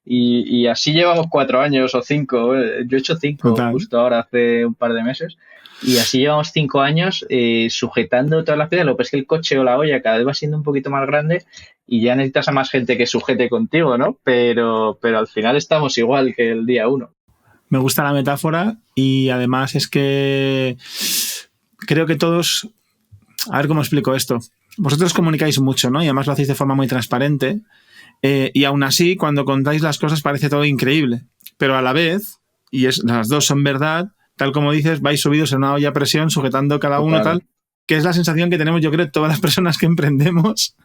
y así llevamos 4 años o 5, yo he hecho 5 Total. justo ahora hace un par de meses. Y así llevamos 5 años sujetando todas las piezas. Lo que es que el coche o la olla cada vez va siendo un poquito más grande y ya necesitas a más gente que sujete contigo, ¿no? Pero al final estamos igual que el día 1. Me gusta la metáfora y además es que creo que todos... A ver cómo explico esto. Vosotros comunicáis mucho, ¿no? Y además lo hacéis de forma muy transparente. Y aún así, cuando contáis las cosas parece todo increíble. Pero a la vez, las dos son verdad, tal como dices, vais subidos en una olla a presión, sujetando cada uno tal, que es la sensación que tenemos, yo creo, todas las personas que emprendemos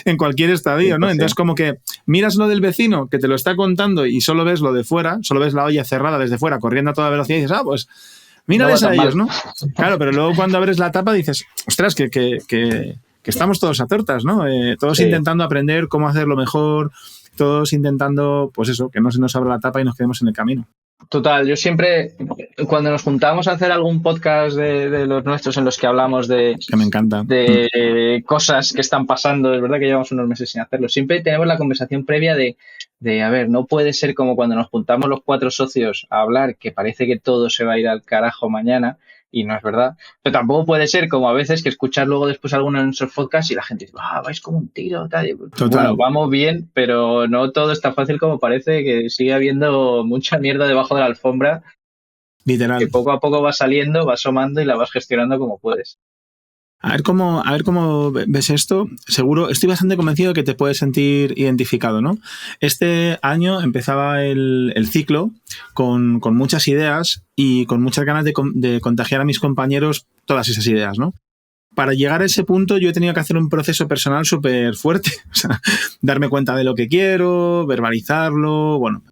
en cualquier estadio, ¿no? Entonces, como que miras lo del vecino que te lo está contando y solo ves lo de fuera, solo ves la olla cerrada desde fuera, corriendo a toda velocidad y dices, pues mírales a ellos, ¿no? Claro, pero luego cuando abres la tapa dices, ostras, que estamos todos a tortas, ¿no? Todos intentando aprender cómo hacerlo mejor, todos intentando, pues eso, que no se nos abra la tapa y nos quedemos en el camino. Total, yo siempre, cuando nos juntamos a hacer algún podcast de los nuestros en los que hablamos que me encanta. de cosas que están pasando, es verdad que llevamos unos meses sin hacerlo, siempre tenemos la conversación previa de a ver, no puede ser como cuando nos juntamos los 4 socios a hablar, que parece que todo se va a ir al carajo mañana, y no es verdad. Pero tampoco puede ser como a veces que escuchar luego después alguno de nuestros podcasts y la gente dice, vais como un tiro, tal. Bueno, vamos bien, pero no todo es tan fácil como parece, que sigue habiendo mucha mierda debajo de la alfombra. Literal. Que poco a poco va saliendo, va asomando y la vas gestionando como puedes. A ver cómo ves esto. Seguro, estoy bastante convencido de que te puedes sentir identificado, ¿no? Este año empezaba el ciclo con muchas ideas y con muchas ganas de contagiar a mis compañeros todas esas ideas, ¿no? Para llegar a ese punto yo he tenido que hacer un proceso personal súper fuerte. O sea, darme cuenta de lo que quiero, verbalizarlo, bueno.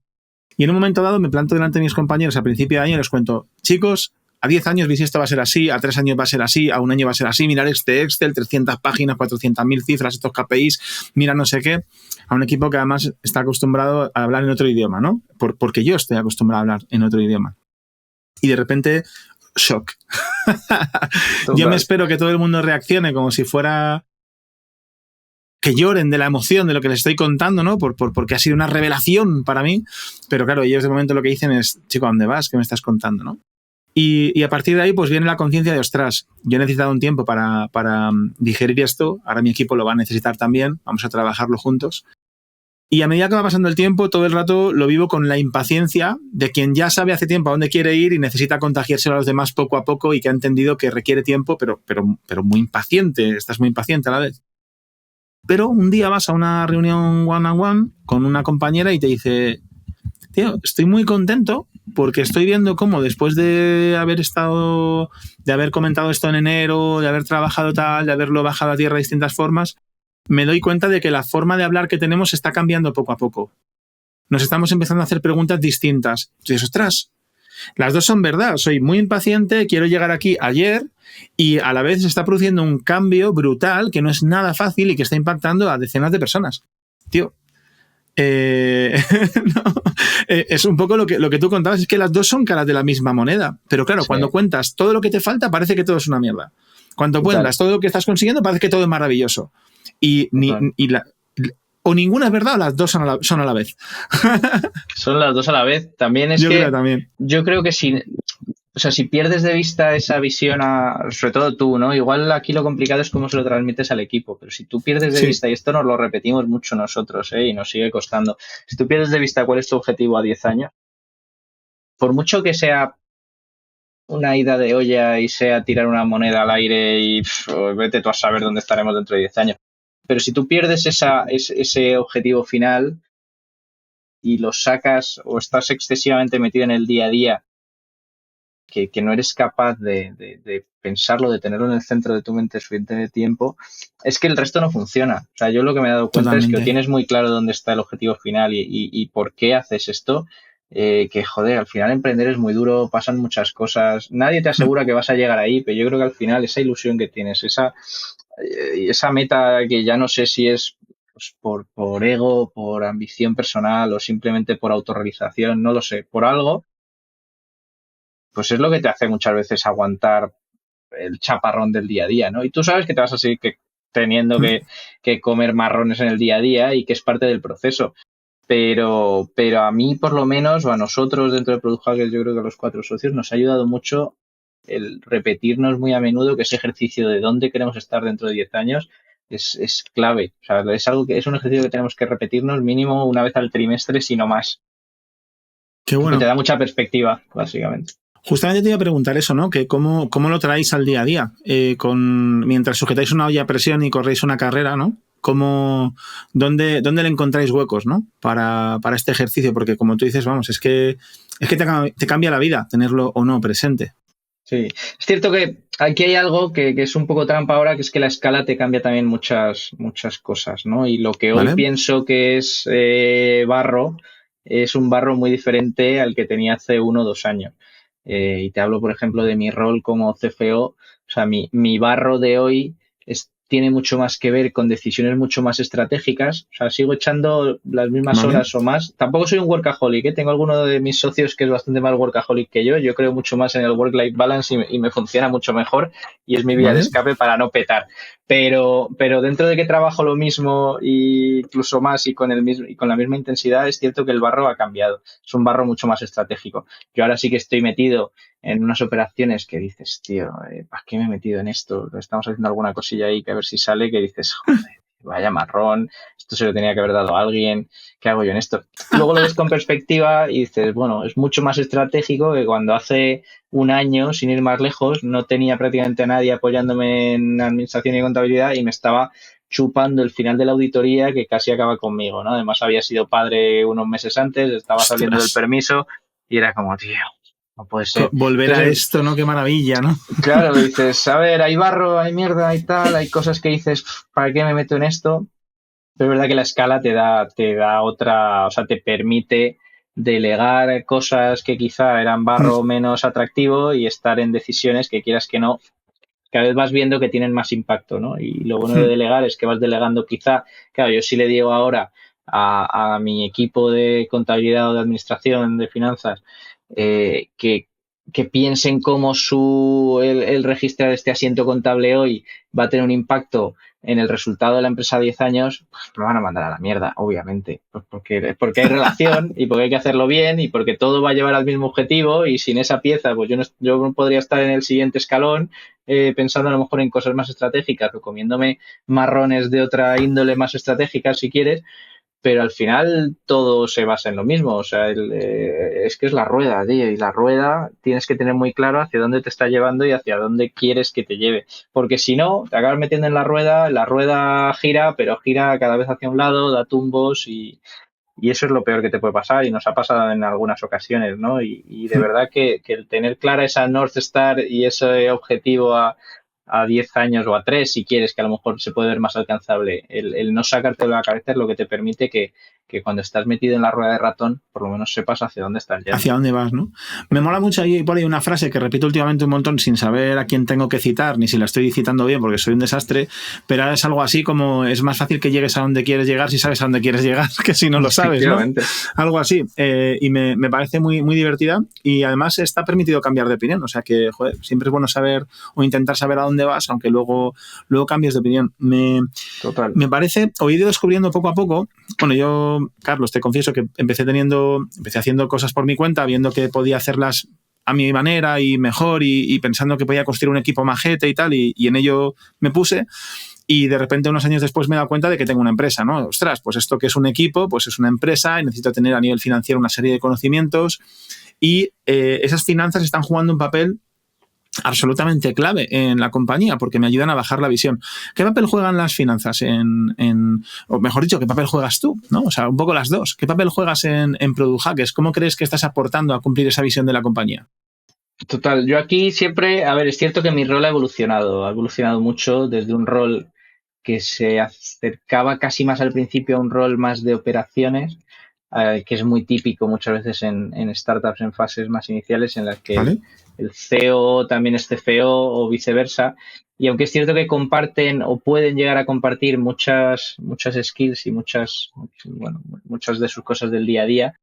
Y en un momento dado me planto delante de mis compañeros a principio de año y les cuento, chicos, a 10 años veis esto va a ser así, a 3 años va a ser así, a un año va a ser así, mirar este Excel, 300 páginas, 400.000 cifras, estos KPIs, mira no sé qué, a un equipo que además está acostumbrado a hablar en otro idioma, ¿no? Porque yo estoy acostumbrado a hablar en otro idioma. Y de repente, shock. Yo me espero que todo el mundo reaccione como si fuera... que lloren de la emoción de lo que les estoy contando, ¿no? Porque ha sido una revelación para mí. Pero claro, ellos de momento lo que dicen es, chico, ¿a dónde vas? ¿Qué me estás contando, no? Y a partir de ahí pues viene la conciencia de, ostras, yo he necesitado un tiempo para digerir esto, ahora mi equipo lo va a necesitar también, vamos a trabajarlo juntos. Y a medida que va pasando el tiempo, todo el rato lo vivo con la impaciencia de quien ya sabe hace tiempo a dónde quiere ir y necesita contagiárselo a los demás poco a poco y que ha entendido que requiere tiempo, pero muy impaciente, estás muy impaciente a la vez. Pero un día vas a una reunión one-on-one con una compañera y te dice, tío, estoy muy contento porque estoy viendo cómo después de haber comentado esto en enero, de haber trabajado tal, de haberlo bajado a tierra de distintas formas, me doy cuenta de que la forma de hablar que tenemos está cambiando poco a poco. Nos estamos empezando a hacer preguntas distintas. Y dices, ostras, las dos son verdad. Soy muy impaciente, quiero llegar aquí ayer y a la vez se está produciendo un cambio brutal que no es nada fácil y que está impactando a decenas de personas. Tío, no, es un poco lo que tú contabas, es que las dos son caras de la misma moneda. Pero claro, cuando cuentas todo lo que te falta, parece que todo es una mierda. Cuando cuentas todo lo que estás consiguiendo, parece que todo es maravilloso. O ninguna es verdad o las dos son a la vez. Son las dos a la vez. También es yo creo que si pierdes de vista esa visión, sobre todo tú, ¿no? Igual aquí lo complicado es cómo se lo transmites al equipo, pero si tú pierdes de vista, y esto nos lo repetimos mucho nosotros, y nos sigue costando, si tú pierdes de vista cuál es tu objetivo a 10 años, por mucho que sea una ida de olla y sea tirar una moneda al aire y vete tú a saber dónde estaremos dentro de 10 años, pero si tú pierdes ese objetivo final y lo sacas o estás excesivamente metido en el día a día, que no eres capaz de pensarlo, de tenerlo en el centro de tu mente suficiente tiempo, es que el resto no funciona. O sea, yo lo que me he dado cuenta es que o tienes muy claro dónde está el objetivo final y por qué haces esto, que joder, al final emprender es muy duro, pasan muchas cosas, nadie te asegura que vas a llegar ahí, pero yo creo que al final esa ilusión que tienes, esa meta que ya no sé si es pues, por ego, por ambición personal o simplemente por autorrealización, no lo sé, por algo, pues es lo que te hace muchas veces aguantar el chaparrón del día a día, ¿no? Y tú sabes que te vas a seguir teniendo que comer marrones en el día a día y que es parte del proceso. Pero a mí, por lo menos, o a nosotros dentro de Product Hackers, yo creo que a los 4 socios, nos ha ayudado mucho el repetirnos muy a menudo que ese ejercicio de dónde queremos estar dentro de 10 años es clave. O sea, es algo que es un ejercicio que tenemos que repetirnos mínimo una vez al trimestre, si no más. Qué bueno. Porque te da mucha perspectiva, básicamente. Justamente te iba a preguntar eso, ¿no? Que cómo lo traéis al día a día, mientras sujetáis una olla a presión y corréis una carrera, ¿no? ¿Dónde le encontráis huecos, ¿no? Para este ejercicio, porque como tú dices, vamos, es que te cambia la vida tenerlo o no presente. Sí, es cierto que aquí hay algo que es un poco trampa ahora, que es que la escala te cambia también muchas cosas, ¿no? Y lo que hoy pienso que es barro, es un barro muy diferente al que tenía hace 1 o 2 años. Y te hablo, por ejemplo, de mi rol como CFO. O sea, mi barro de hoy tiene mucho más que ver con decisiones mucho más estratégicas. O sea, sigo echando las mismas horas o más. Tampoco soy un workaholic, ¿eh? Tengo alguno de mis socios que es bastante más workaholic que yo. Yo creo mucho más en el work-life balance y me funciona mucho mejor y es mi vía de escape para no petar. Pero dentro de que trabajo lo mismo e incluso más y con la misma intensidad, es cierto que el barro ha cambiado. Es un barro mucho más estratégico. Yo ahora sí que estoy metido en unas operaciones que dices, tío, ¿para qué me he metido en esto? Estamos haciendo alguna cosilla ahí que a ver si sale, que dices, joder, vaya marrón, esto se lo tenía que haber dado a alguien, ¿qué hago yo en esto? Luego lo ves con perspectiva y dices, bueno, es mucho más estratégico que cuando hace 1 año, sin ir más lejos, no tenía prácticamente a nadie apoyándome en administración y contabilidad y me estaba chupando el final de la auditoría que casi acaba conmigo, ¿no? Además había sido padre unos meses antes, estaba saliendo del permiso y era como, tío, no puede ser. Volver a esto, ¿no? Qué maravilla, ¿no? Claro, dices, a ver, hay barro, hay mierda y tal, hay cosas que dices, ¿para qué me meto en esto? Pero es verdad que la escala te da otra, o sea, te permite delegar cosas que quizá eran barro menos atractivo y estar en decisiones que quieras que no, cada vez vas viendo que tienen más impacto, ¿no? Y lo bueno de delegar es que vas delegando quizá, claro, yo sí le digo ahora a mi equipo de contabilidad o de administración de finanzas que piensen cómo el registrar este asiento contable hoy va a tener un impacto en el resultado de la empresa a 10 años, pues me van a mandar a la mierda, obviamente. Pues porque hay relación y porque hay que hacerlo bien y porque todo va a llevar al mismo objetivo y sin esa pieza, pues yo no podría estar en el siguiente escalón pensando a lo mejor en cosas más estratégicas o comiéndome marrones de otra índole más estratégica, si quieres, pero al final todo se basa en lo mismo. O sea, es que es la rueda, tío, y la rueda tienes que tener muy claro hacia dónde te está llevando y hacia dónde quieres que te lleve. Porque si no, te acabas metiendo en la rueda gira, pero gira cada vez hacia un lado, da tumbos y eso es lo peor que te puede pasar y nos ha pasado en algunas ocasiones, ¿no? Y de verdad que el tener clara esa North Star y ese objetivo a 10 años o a 3, si quieres, que a lo mejor se puede ver más alcanzable, el no sacártelo de la cabeza es lo que te permite que cuando estás metido en la rueda de ratón, por lo menos sepas hacia dónde estás yendo. Hacia dónde vas, ¿no? Me mola mucho ahí por ahí una frase que repito últimamente un montón sin saber a quién tengo que citar, ni si la estoy citando bien porque soy un desastre, pero es algo así como es más fácil que llegues a donde quieres llegar si sabes a dónde quieres llegar que si no lo sabes, ¿no? Algo así. Y me parece muy, muy divertida y además está permitido cambiar de opinión, o sea que, joder, siempre es bueno saber o intentar saber a dónde vas, aunque luego cambies de opinión. Me parece, o he ido descubriendo poco a poco, bueno, yo, Carlos, te confieso que empecé haciendo cosas por mi cuenta, viendo que podía hacerlas a mi manera y mejor y pensando que podía construir un equipo majete y tal, y en ello me puse. Y de repente, unos años después, me he dado cuenta de que tengo una empresa, ¿no? Ostras, pues esto que es un equipo, pues es una empresa y necesito tener a nivel financiero una serie de conocimientos y esas finanzas están jugando un papel absolutamente clave en la compañía porque me ayudan a bajar la visión. ¿Qué papel juegan las finanzas o mejor dicho, qué papel juegas tú? ¿No? O sea, un poco las dos. ¿Qué papel juegas en Product Hackers? ¿Cómo crees que estás aportando a cumplir esa visión de la compañía? Total, yo aquí siempre, a ver, es cierto que mi rol ha evolucionado mucho desde un rol que se acercaba casi más al principio a un rol más de operaciones, que es muy típico muchas veces en startups en fases más iniciales en las que ¿Vale? el CEO también es CFO o viceversa. Y aunque es cierto que comparten o pueden llegar a compartir muchas skills y bueno, muchas de sus cosas del día a día,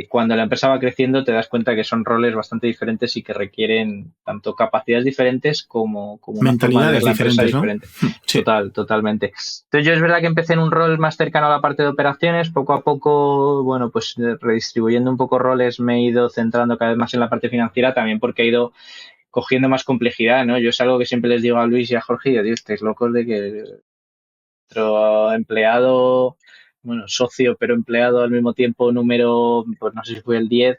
cuando la empresa va creciendo te das cuenta que son roles bastante diferentes y que requieren tanto capacidades diferentes como una forma de ver Mentalidades la empresa diferentes, ¿no? diferente. Sí. Totalmente. Entonces yo es verdad que empecé en un rol más cercano a la parte de operaciones, poco a poco, bueno, pues redistribuyendo un poco roles me he ido centrando cada vez más en la parte financiera, también porque he ido cogiendo más complejidad, ¿no? Yo es algo que siempre les digo a Luis y a Jorge, y yo digo, estáis locos de que nuestro empleado, bueno, socio, pero empleado al mismo tiempo, número, pues no sé si fue el 10,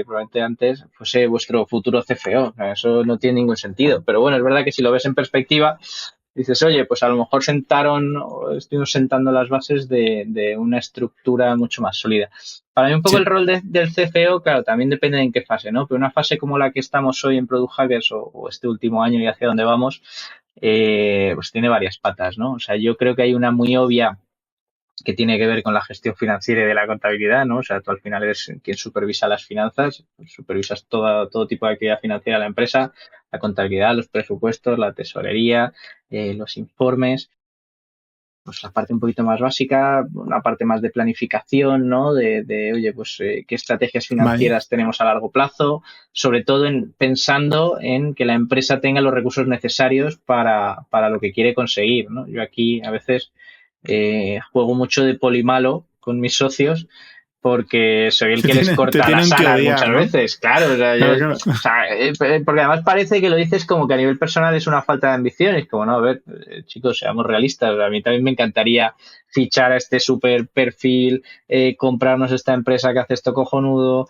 probablemente antes, fuese vuestro futuro CFO. O sea, eso no tiene ningún sentido. Pero bueno, es verdad que si lo ves en perspectiva, dices, oye, pues a lo mejor estuvimos sentando las bases de una estructura mucho más sólida. Para mí un poco el Sí. rol del CFO, claro, también depende de en qué fase, ¿no? Pero una fase como la que estamos hoy en Product Hackers o este último año y hacia dónde vamos, pues tiene varias patas, ¿no? O sea, yo creo que hay una muy obvia que tiene que ver con la gestión financiera y de la contabilidad, ¿no? O sea, tú al final eres quien supervisa las finanzas, supervisas todo tipo de actividad financiera de la empresa, la contabilidad, los presupuestos, la tesorería, los informes, pues la parte un poquito más básica, una parte más de planificación, ¿no? Oye, pues qué estrategias Vale. financieras tenemos a largo plazo, sobre todo pensando en que la empresa tenga los recursos necesarios para lo que quiere conseguir, ¿no? Yo aquí a veces juego mucho de polimalo con mis socios porque soy el que les Te corta las tienen que alas odiar, muchas ¿no? veces, claro. O sea, Claro, claro. porque además parece que lo dices como que a nivel personal es una falta de ambición. Y es como, no, a ver, chicos, seamos realistas. A mí también me encantaría fichar a este super perfil, comprarnos esta empresa que hace esto cojonudo,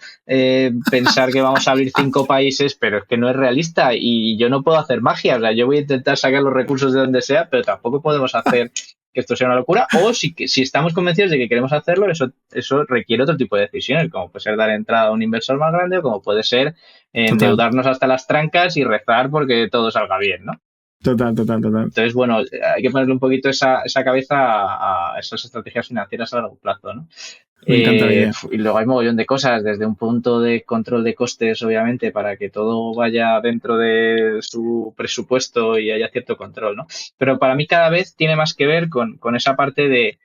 pensar que vamos a abrir 5 países, pero es que no es realista y yo no puedo hacer magia. O sea, yo voy a intentar sacar los recursos de donde sea, pero tampoco podemos hacer que esto sea una locura, o si estamos convencidos de que queremos hacerlo, eso requiere otro tipo de decisiones, como puede ser dar entrada a un inversor más grande o como puede ser Total, endeudarnos hasta las trancas y rezar porque todo salga bien, ¿no? total, total, total. Entonces, bueno, hay que ponerle un poquito esa cabeza a esas estrategias financieras a largo plazo, ¿no? Me encanta la idea. Y luego hay mogollón de cosas, desde un punto de control de costes, obviamente, para que todo vaya dentro de su presupuesto y haya cierto control, ¿no? Pero para mí cada vez tiene más que ver con esa parte de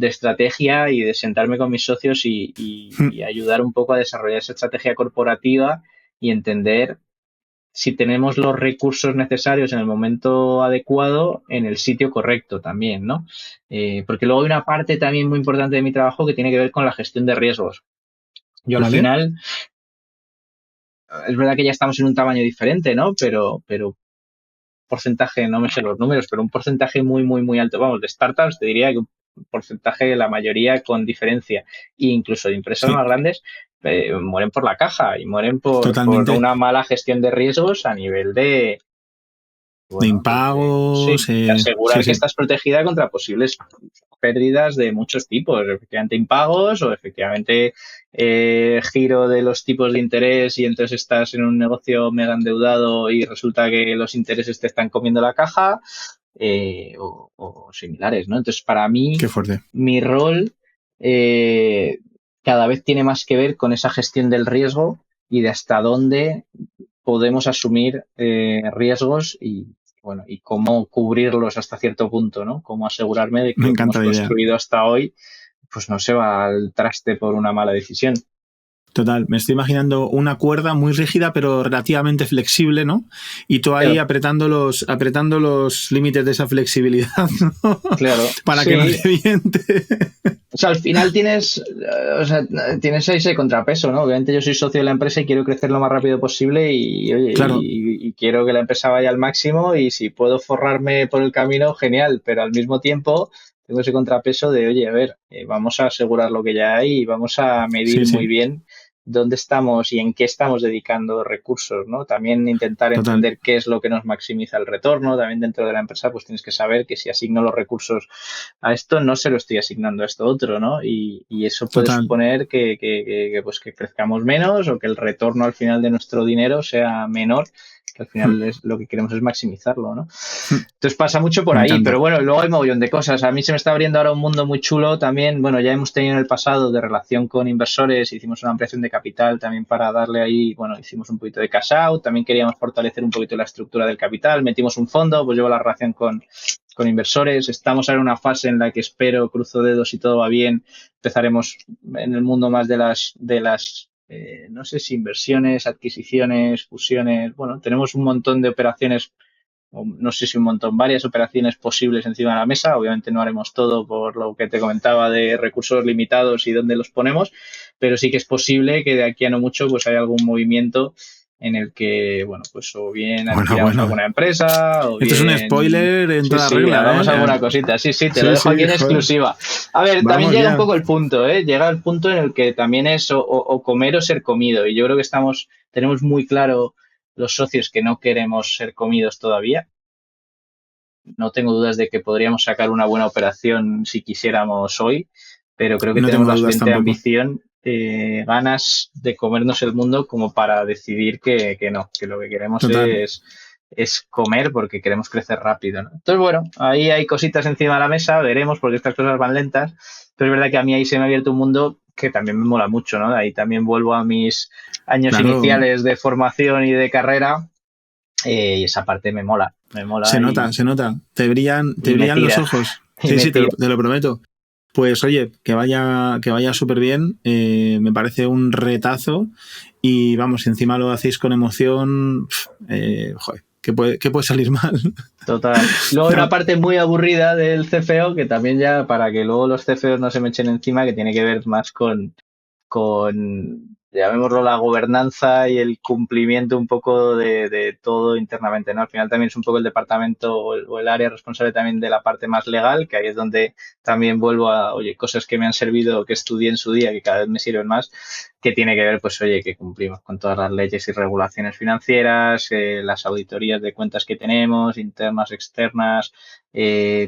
estrategia y de sentarme con mis socios y ayudar un poco a desarrollar esa estrategia corporativa y entender si tenemos los recursos necesarios en el momento adecuado en el sitio correcto también, ¿no? Porque luego hay una parte también muy importante de mi trabajo que tiene que ver con la gestión de riesgos. Yo al ¿Vale? final, es verdad que ya estamos en un tamaño diferente, ¿no? Pero porcentaje, no me sé los números, pero un porcentaje muy alto, vamos, de startups te diría que un porcentaje de la mayoría con diferencia, e incluso de empresas Sí, más grandes, mueren por la caja y mueren por totalmente. una mala gestión de riesgos a nivel De bueno, sí, impagos, de sí, asegurar que sí. estás protegida contra posibles pérdidas de muchos tipos, efectivamente impagos o efectivamente giro de los tipos de interés y entonces estás en un negocio mega endeudado y resulta que los intereses te están comiendo la caja o similares, ¿no? Entonces, para mí, Qué fuerte. mi rol eh, cada vez tiene más que ver con esa gestión del riesgo y de hasta dónde podemos asumir riesgos y, bueno, y cómo cubrirlos hasta cierto punto, ¿no? Cómo asegurarme de que Me lo que encanta hemos la idea. construido hasta hoy, pues no se va al traste por una mala decisión. Total, me estoy imaginando una cuerda muy rígida pero relativamente flexible, ¿no? Y tú ahí Claro, apretando los límites de esa flexibilidad, ¿no? claro, Para que no sí. reviente. O sea, al final o sea, tienes ese contrapeso, ¿no? Obviamente yo soy socio de la empresa y quiero crecer lo más rápido posible oye, Claro, y quiero que la empresa vaya al máximo y si puedo forrarme por el camino, genial, pero al mismo tiempo tengo ese contrapeso de, oye, a ver, vamos a asegurar lo que ya hay y vamos a sí, medir muy sí. bien dónde estamos y en qué estamos dedicando recursos, ¿no? También intentar entender qué es lo que nos maximiza el retorno. También dentro de la empresa, pues tienes que saber que si asigno los recursos a esto, no se lo estoy asignando a esto otro, ¿no? Y eso puede suponer que crezcamos menos o que el retorno al final de nuestro dinero sea menor, que al final lo que queremos es maximizarlo, ¿no? Entonces pasa mucho por ahí, pero bueno, luego hay mogollón de cosas. A mí se me está abriendo ahora un mundo muy chulo también. Bueno, ya hemos tenido en el pasado de relación con inversores, hicimos una ampliación de capital también para darle ahí, bueno, hicimos un poquito de cash out, también queríamos fortalecer un poquito la estructura del capital, metimos un fondo, pues llevo la relación con inversores. Estamos ahora en una fase en la que espero, cruzo dedos y todo va bien, empezaremos en el mundo más de las no sé si inversiones, adquisiciones, fusiones. Bueno, tenemos un montón de operaciones, no sé si un montón, varias operaciones posibles encima de la mesa. Obviamente no haremos todo por lo que te comentaba de recursos limitados y dónde los ponemos, pero sí que es posible que de aquí a no mucho pues haya algún movimiento en el que, bueno, pues o bien adquiramos alguna empresa o Esto bien... es un spoiler en toda regla. Hagamos alguna cosita. Sí, te lo dejo aquí en exclusiva. A ver, también llega un poco el punto, ¿eh? Llega el punto en el que también es o comer o ser comido. Y yo creo que tenemos muy claro los socios que no queremos ser comidos todavía. No tengo dudas de que podríamos sacar una buena operación si quisiéramos hoy, pero creo que tenemos la suficiente ambición, ganas de comernos el mundo como para decidir que no, que lo que queremos es comer porque queremos crecer rápido, ¿no? Entonces, bueno, ahí hay cositas encima de la mesa, veremos porque estas cosas van lentas, pero es verdad que a mí ahí se me ha abierto un mundo que también me mola mucho, ¿no? De ahí también vuelvo a mis años iniciales de formación y de carrera. Y esa parte me mola. Se nota. Te brillan los ojos. Sí, te lo prometo. Pues oye, que vaya súper bien. Me parece un retazo. Y vamos, si encima lo hacéis con emoción, joder, ¿qué puede salir mal? Total. Luego una parte muy aburrida del CFO, que también ya, para que luego los CFOs no se me echen encima, que tiene que ver más con llamémoslo la gobernanza y el cumplimiento un poco de todo internamente, ¿no? Al final también es un poco el departamento o el área responsable también de la parte más legal, que ahí es donde también vuelvo a, oye, cosas que me han servido, que estudié en su día, que cada vez me sirven más, que tiene que ver, pues, oye, que cumplimos con todas las leyes y regulaciones financieras, las auditorías de cuentas que tenemos, internas, externas,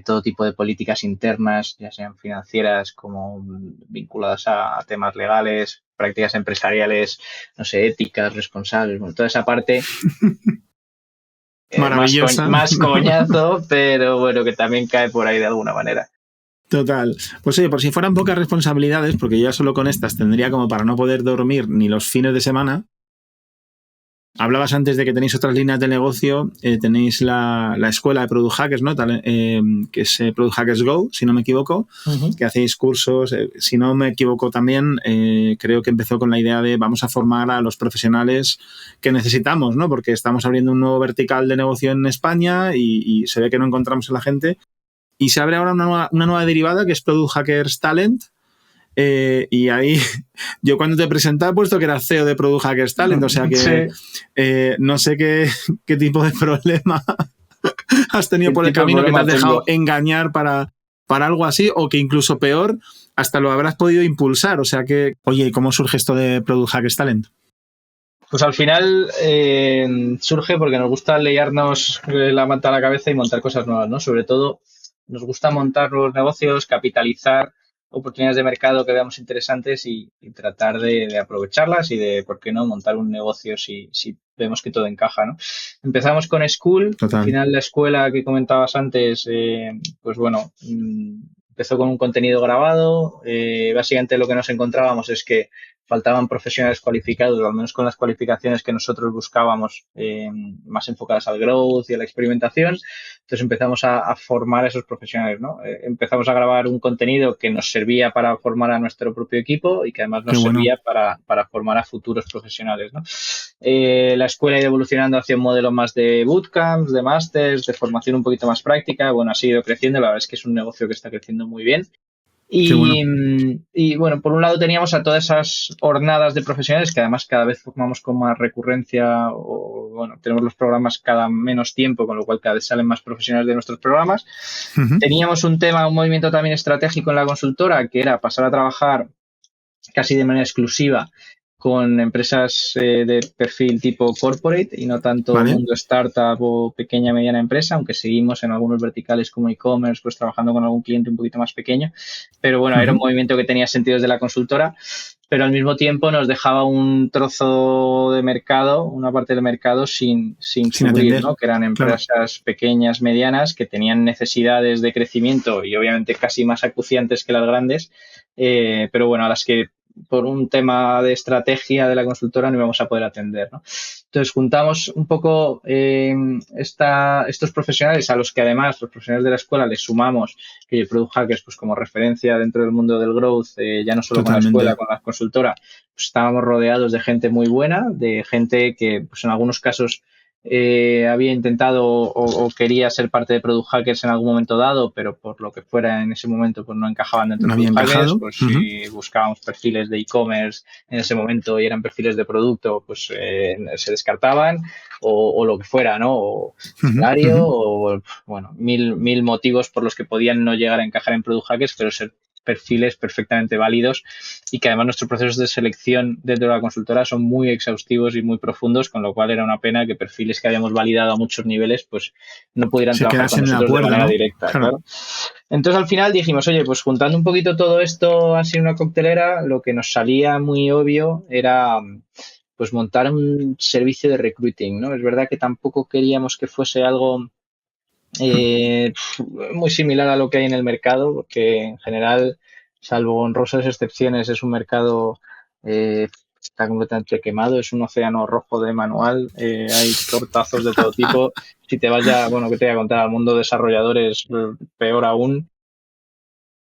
todo tipo de políticas internas, ya sean financieras como vinculadas a temas legales, prácticas empresariales, no sé, éticas, responsables, bueno, toda esa parte maravillosa. Más coñazo, pero bueno, que también cae por ahí de alguna manera. Total. Pues oye, por si fueran pocas responsabilidades, porque yo ya solo con estas tendría como para no poder dormir ni los fines de semana. Hablabas antes de que tenéis otras líneas de negocio, tenéis la escuela de Product Hackers, ¿no? Que es Product Hackers Go, si no me equivoco, que hacéis cursos. Si no me equivoco también, creo que empezó con la idea de vamos a formar a los profesionales que necesitamos, ¿no? Porque estamos abriendo un nuevo vertical de negocio en España y se ve que no encontramos a la gente. Y se abre ahora una nueva derivada que es Product Hackers Talent. Y ahí yo cuando te presentaba he puesto que eras CEO de Product Hackers Talent, o sea que no sé qué tipo de problema has tenido por el camino, que te has dejado engañar para algo así, o que incluso peor, hasta lo habrás podido impulsar. O sea que, oye, ¿cómo surge esto de Product Hackers Talent? Pues al final surge porque nos gusta liarnos la manta a la cabeza y montar cosas nuevas, ¿no? Sobre todo nos gusta montar nuevos negocios, capitalizar oportunidades de mercado que veamos interesantes y tratar de aprovecharlas y de, ¿por qué no?, montar un negocio si vemos que todo encaja, ¿no? Empezamos con School. Total. Al final la escuela que comentabas antes, pues bueno, empezó con un contenido grabado. Básicamente lo que nos encontrábamos es que faltaban profesionales cualificados, o al menos con las cualificaciones que nosotros buscábamos, más enfocadas al growth y a la experimentación. Entonces empezamos a formar a esos profesionales, ¿no? Empezamos a grabar un contenido que nos servía para formar a nuestro propio equipo y que además nos servía para formar a futuros profesionales, ¿no? La escuela ha ido evolucionando hacia un modelo más de bootcamps, de másters, de formación un poquito más práctica. Bueno, ha seguido creciendo. La verdad es que es un negocio que está creciendo muy bien. Y bueno, por un lado teníamos a todas esas hornadas de profesionales que además cada vez formamos con más recurrencia, o bueno, tenemos los programas cada menos tiempo, con lo cual cada vez salen más profesionales de nuestros programas. Teníamos un movimiento también estratégico en la consultora, que era pasar a trabajar casi de manera exclusiva con empresas de perfil tipo corporate y no tanto mundo startup o pequeña mediana empresa, aunque seguimos en algunos verticales como e-commerce, pues trabajando con algún cliente un poquito más pequeño. Pero bueno, era un movimiento que tenía sentido desde la consultora, pero al mismo tiempo nos dejaba un trozo de mercado, una parte del mercado sin cubrir, ¿no? Que eran empresas pequeñas, medianas, que tenían necesidades de crecimiento y obviamente casi más acuciantes que las grandes, pero bueno, a las que por un tema de estrategia de la consultora no íbamos a poder atender, ¿no? Entonces juntamos un poco estos profesionales a los que además los profesionales de la escuela les sumamos que Product Hackers pues como referencia dentro del mundo del growth, ya no solo con la escuela, con la consultora, pues estábamos rodeados de gente muy buena, de gente que pues en algunos casos había intentado o quería ser parte de Product Hackers en algún momento dado, pero por lo que fuera en ese momento pues no encajaban dentro de Product Hackers, pues si buscábamos perfiles de e-commerce en ese momento y eran perfiles de producto, pues se descartaban o lo que fuera, ¿no? O salario o bueno, mil motivos por los que podían no llegar a encajar en Product Hackers, pero ser perfiles perfectamente válidos y que además nuestros procesos de selección dentro de la consultora son muy exhaustivos y muy profundos, con lo cual era una pena que perfiles que habíamos validado a muchos niveles pues no pudieran trabajar con nosotros de manera directa. Claro. Entonces al final dijimos, oye, pues juntando un poquito todo esto así en una coctelera, lo que nos salía muy obvio era pues montar un servicio de recruiting, ¿no? Es verdad que tampoco queríamos que fuese algo muy similar a lo que hay en el mercado, porque en general, salvo honrosas excepciones, es un mercado está completamente quemado, es un océano rojo de manual, hay tortazos de todo tipo. Si te vas ya, bueno, que te voy a contar, al mundo desarrolladores, peor aún.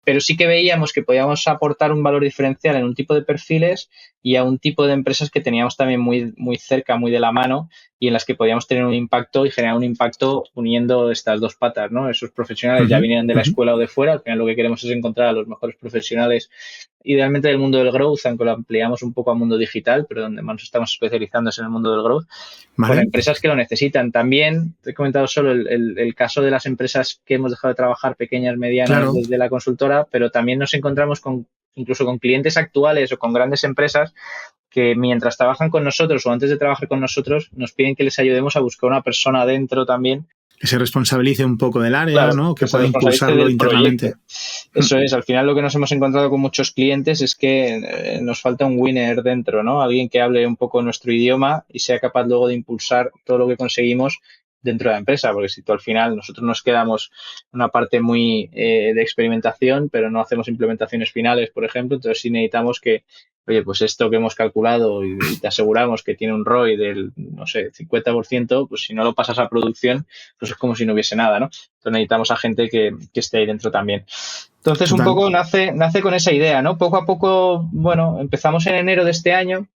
Pero sí que veíamos que podíamos aportar un valor diferencial en un tipo de perfiles y a un tipo de empresas que teníamos también muy, muy cerca, muy de la mano y en las que podíamos tener un impacto y generar un impacto uniendo estas dos patas, ¿no? Esos profesionales ya vinieran de la escuela o de fuera, al final lo que queremos es encontrar a los mejores profesionales, idealmente del mundo del growth, aunque lo ampliamos un poco al mundo digital, pero donde más nos estamos especializando es en el mundo del growth, con empresas que lo necesitan. También te he comentado solo el caso de las empresas que hemos dejado de trabajar, pequeñas, medianas, desde la consultora, pero también nos encontramos incluso con clientes actuales o con grandes empresas que mientras trabajan con nosotros o antes de trabajar con nosotros nos piden que les ayudemos a buscar una persona dentro también. Que se responsabilice un poco del área, ¿no? Que pueda impulsarlo internamente. Eso es, al final lo que nos hemos encontrado con muchos clientes es que nos falta un winner dentro, ¿no? Alguien que hable un poco nuestro idioma y sea capaz luego de impulsar todo lo que conseguimos dentro de la empresa, porque si tú al final nosotros nos quedamos una parte muy de experimentación, pero no hacemos implementaciones finales, por ejemplo, entonces sí necesitamos que, oye, pues esto que hemos calculado y te aseguramos que tiene un ROI del, no sé, 50%, pues si no lo pasas a producción, pues es como si no hubiese nada, ¿no? Entonces necesitamos a gente que esté ahí dentro también. Entonces un poco nace con esa idea, ¿no? Poco a poco, bueno, empezamos en enero de este año.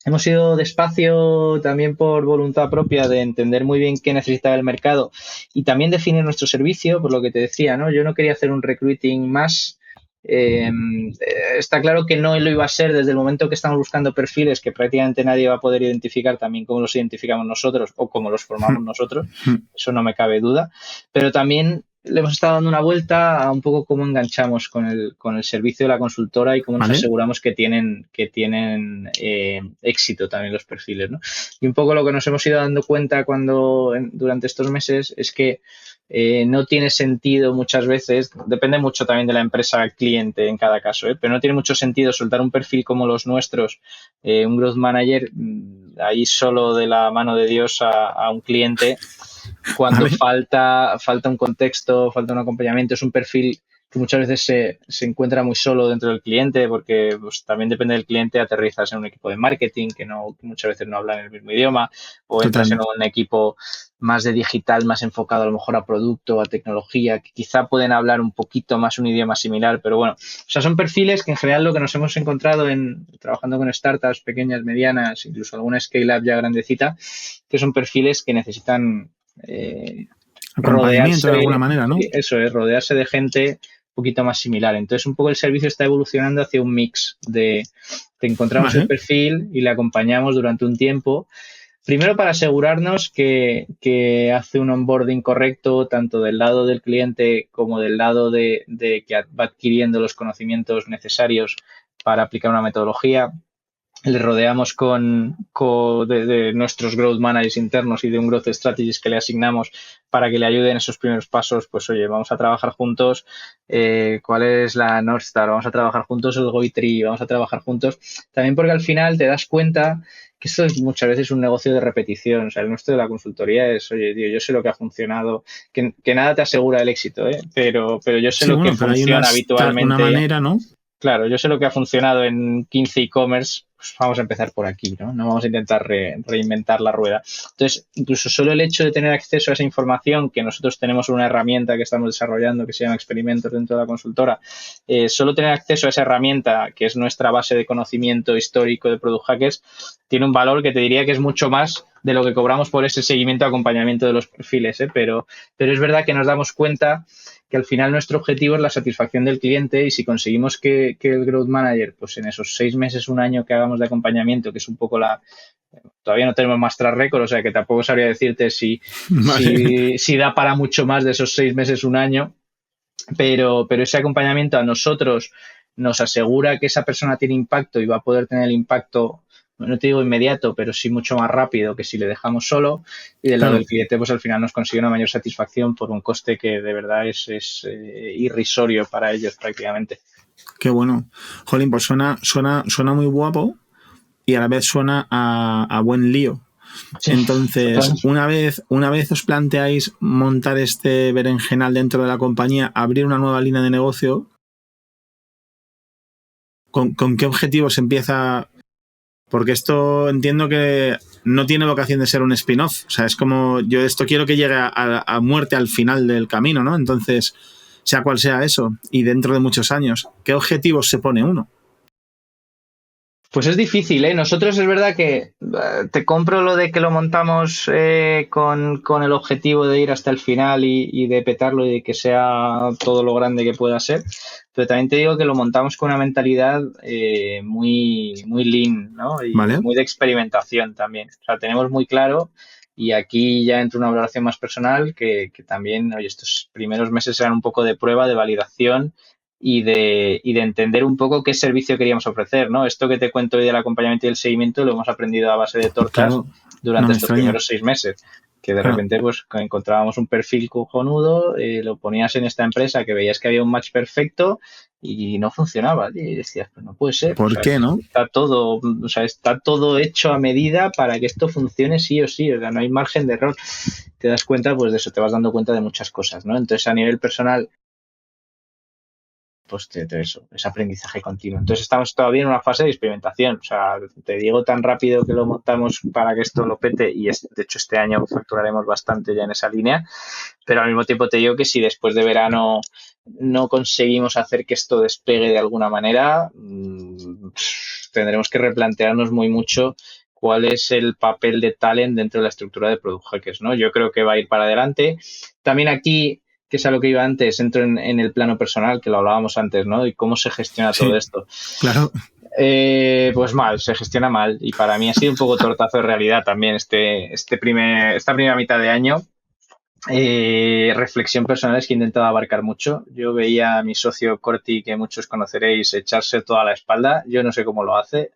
Hemos ido despacio también por voluntad propia de entender muy bien qué necesitaba el mercado y también definir nuestro servicio, por lo que te decía, ¿no? Yo no quería hacer un recruiting más. Está claro que no lo iba a ser desde el momento que estamos buscando perfiles que prácticamente nadie va a poder identificar también cómo los identificamos nosotros o cómo los formamos nosotros. Eso no me cabe duda. Pero también le hemos estado dando una vuelta a un poco cómo enganchamos con el servicio de la consultora y cómo nos aseguramos que tienen éxito también los perfiles, ¿no? Y un poco lo que nos hemos ido dando cuenta durante estos meses es que no tiene sentido muchas veces, depende mucho también de la empresa cliente en cada caso, pero no tiene mucho sentido soltar un perfil como los nuestros, un growth manager, ahí solo de la mano de Dios a un cliente cuando falta un contexto, falta un acompañamiento, es un perfil que muchas veces se encuentra muy solo dentro del cliente porque pues, también depende del cliente, aterrizas en un equipo de marketing que muchas veces no hablan el mismo idioma o entras en un equipo más de digital, más enfocado a lo mejor a producto, a tecnología, que quizá pueden hablar un poquito más un idioma similar, pero bueno, o sea, son perfiles que en general lo que nos hemos encontrado trabajando con startups pequeñas, medianas, incluso alguna scale-up ya grandecita, que son perfiles que necesitan acompañamiento de alguna manera, ¿no? Eso es, rodearse de gente un poquito más similar. Entonces, un poco el servicio está evolucionando hacia un mix de encontramos el perfil y le acompañamos durante un tiempo. Primero para asegurarnos que hace un onboarding correcto tanto del lado del cliente como del lado de que va adquiriendo los conocimientos necesarios para aplicar una metodología. le rodeamos de nuestros growth managers internos y de un growth strategist que le asignamos para que le ayuden esos primeros pasos. Pues oye, vamos a trabajar juntos, cuál es la North Star, vamos a trabajar juntos el GOI3, vamos a trabajar juntos, también porque al final te das cuenta que esto es muchas veces un negocio de repetición. O sea, el nuestro de la consultoría es, oye, tío, yo sé lo que ha funcionado, que nada te asegura el éxito, pero yo sé Sí, lo que bueno, pero hay funciona una habitualmente. manera, ¿no? Claro, yo sé lo que ha funcionado en 15 e-commerce, pues vamos a empezar por aquí, ¿no? No vamos a intentar reinventar la rueda. Entonces, incluso solo el hecho de tener acceso a esa información, que nosotros tenemos una herramienta que estamos desarrollando que se llama Experimentos dentro de la consultora, solo tener acceso a esa herramienta, que es nuestra base de conocimiento histórico de Product Hackers, tiene un valor que te diría que es mucho más de lo que cobramos por ese seguimiento y acompañamiento de los perfiles, ¿eh? Pero es verdad que nos damos cuenta que al final nuestro objetivo es la satisfacción del cliente y si conseguimos que el Growth Manager, pues en esos 6 meses, un año que hagamos de acompañamiento, que es un poco todavía no tenemos más track record, o sea que tampoco sabría decirte Vale. si da para mucho más de esos 6 meses, un año, pero ese acompañamiento a nosotros nos asegura que esa persona tiene impacto y va a poder tener el impacto, no te digo inmediato, pero sí mucho más rápido que si le dejamos solo. Y del lado Claro, del cliente, pues al final nos consigue una mayor satisfacción por un coste que de verdad es irrisorio para ellos prácticamente. qué bueno. Jolín, pues suena muy guapo y a la vez suena a buen lío. Sí, total. Entonces, una vez os planteáis montar este berenjenal dentro de la compañía, abrir una nueva línea de negocio, con qué objetivos empieza? Porque esto entiendo que no tiene vocación de ser un spin-off. O sea, es como yo esto quiero que llegue a muerte al final del camino, ¿no? Entonces, sea cual sea eso, y dentro de muchos años, ¿qué objetivos se pone uno? Pues es difícil, ¿eh? Nosotros es verdad que te compro lo de que lo montamos con el objetivo de ir hasta el final y de petarlo y de que sea todo lo grande que pueda ser, pero también te digo que lo montamos con una mentalidad muy lean, ¿no? Y ¿Vale? muy de experimentación también. O sea, tenemos muy claro y aquí ya entra una valoración más personal que también, oye, estos primeros meses eran un poco de prueba, de validación y de entender un poco qué servicio queríamos ofrecer, ¿no? Esto que te cuento hoy del acompañamiento y el seguimiento lo hemos aprendido a base de tortas Claro, no durante me estos extraña. primeros 6 meses, que de Claro. repente pues encontrábamos un perfil cojonudo, lo ponías en esta empresa que veías que había un match perfecto y no funcionaba. Y decías, pues no puede ser, o ¿Por sea, qué no? está todo hecho a medida para que esto funcione sí o sí, o sea, no hay margen de error. Te das cuenta, pues de eso, te vas dando cuenta de muchas cosas, ¿no? Entonces, a nivel personal, pues eso, es aprendizaje continuo. Entonces estamos todavía en una fase de experimentación. O sea, te digo tan rápido que lo montamos para que esto lo pete y de hecho este año facturaremos bastante ya en esa línea, pero al mismo tiempo te digo que si después de verano no conseguimos hacer que esto despegue de alguna manera, tendremos que replantearnos muy mucho cuál es el papel de talent dentro de la estructura de Product Hackers, ¿no? Yo creo que va a ir para adelante. También aquí, que es a lo que iba antes, entro en el plano personal, que lo hablábamos antes, ¿no? Y cómo se gestiona todo Sí, esto. claro. Pues mal, se gestiona mal y para mí ha sido un poco tortazo de realidad también esta primera mitad de año. Reflexión personal es que he intentado abarcar mucho. Yo veía a mi socio Corti, que muchos conoceréis, echarse toda la espalda. Yo no sé cómo lo hace,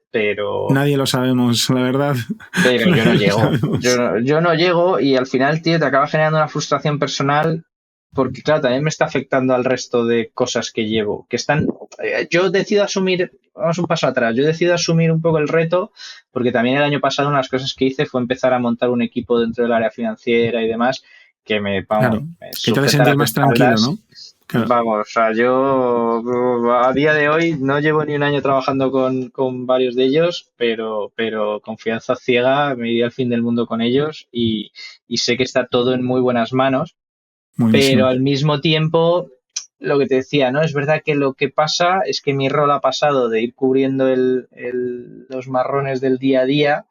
Nadie lo sabemos, la verdad. pero yo no Nadie lo llego. sabemos. Yo no llego y al final, tío, te acaba generando una frustración personal porque, claro, también me está afectando al resto de cosas que llevo, que están... Yo decido asumir, vamos un paso atrás, yo decido asumir un poco el reto porque también el año pasado una de las cosas que hice fue empezar a montar un equipo dentro del área financiera y demás que Claro, me que te hace sujeta sentir las más tranquilo, espaldas. ¿no? Claro. Vamos, o sea, yo a día de hoy no llevo ni un año trabajando con varios de ellos, pero confianza ciega, me iría al fin del mundo con ellos y sé que está todo en muy buenas manos, pero Buenísimo. al mismo tiempo, lo que te decía, ¿no? Es verdad que lo que pasa es que mi rol ha pasado de ir cubriendo los marrones del día a día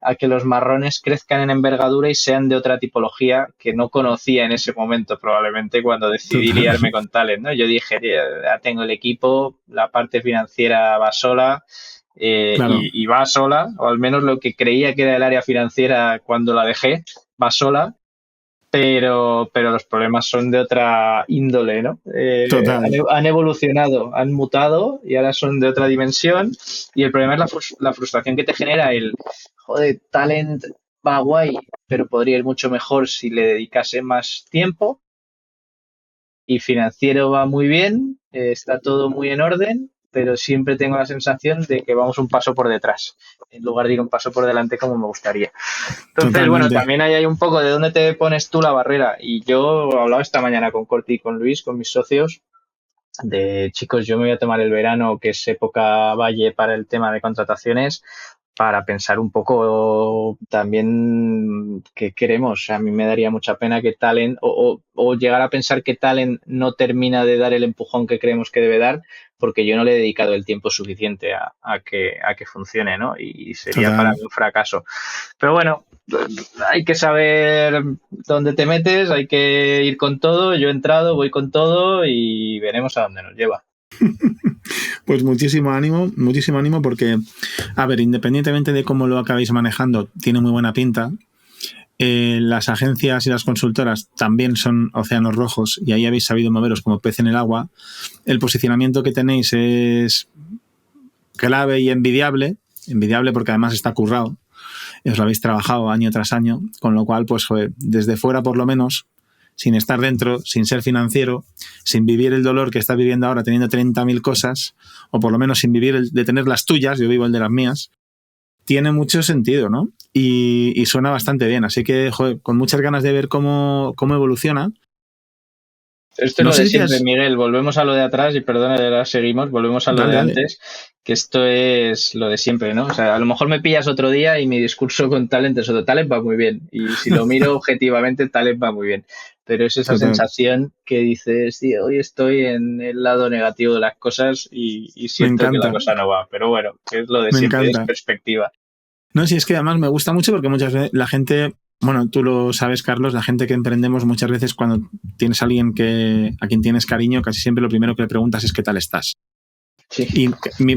a que los marrones crezcan en envergadura y sean de otra tipología que no conocía en ese momento probablemente cuando decidí Total. liarme con Talent, ¿no? Yo dije, ya tengo el equipo, la parte financiera va sola Claro. y va sola, o al menos lo que creía que era el área financiera cuando la dejé, va sola pero los problemas son de otra índole, ¿no? Total. Han evolucionado, han mutado y ahora son de otra dimensión. Y el problema es la frustración que te genera el, joder, talent va guay, pero podría ir mucho mejor si le dedicase más tiempo. Y financiero va muy bien, está todo muy en orden, pero siempre tengo la sensación de que vamos un paso por detrás, en lugar de ir un paso por delante como me gustaría. Entonces, bueno, Totalmente. también hay un poco de dónde te pones tú la barrera. Y yo hablaba esta mañana con Corti y con Luis, con mis socios, de chicos, yo me voy a tomar el verano, que es época valle para el tema de contrataciones, para pensar un poco también qué queremos. A mí me daría mucha pena que Talent o llegar a pensar que Talent no termina de dar el empujón que creemos que debe dar porque yo no le he dedicado el tiempo suficiente a que funcione, ¿no? Y sería para Total. mí un fracaso. Pero bueno, hay que saber dónde te metes, hay que ir con todo. Yo he entrado, voy con todo y veremos a dónde nos lleva. Pues muchísimo ánimo porque, a ver, independientemente de cómo lo acabéis manejando, tiene muy buena pinta. Las agencias y las consultoras también son océanos rojos y ahí habéis sabido moveros como pez en el agua. El posicionamiento que tenéis es clave y envidiable porque además está currado, os lo habéis trabajado año tras año, con lo cual, pues, joder, desde fuera por lo menos, sin estar dentro, sin ser financiero, sin vivir el dolor que estás viviendo ahora teniendo 30.000 cosas, o por lo menos sin vivir el de tener las tuyas, yo vivo el de las mías, tiene mucho sentido, ¿no? Y suena bastante bien, así que, joder, con muchas ganas de ver cómo evoluciona. Esto es No lo de sé si siempre, has... Miguel. Volvemos a lo de atrás y perdona, ahora seguimos. Volvemos a lo Dale, de dale. antes, que esto es lo de siempre, ¿no? O sea, a lo mejor me pillas otro día y mi discurso con Talent es otro. Talent va muy bien. Y si lo miro objetivamente, Talent va muy bien. Pero es esa Total. sensación que dices, tío, hoy estoy en el lado negativo de las cosas y Me siento que la encanta. cosa no va. Pero bueno, que es lo de Me siempre, es encanta. perspectiva. No, si es que además me gusta mucho porque muchas veces la gente, bueno, tú lo sabes, Carlos, la gente que emprendemos muchas veces cuando tienes a alguien a quien tienes cariño, casi siempre lo primero que le preguntas es ¿qué tal estás? Sí, Y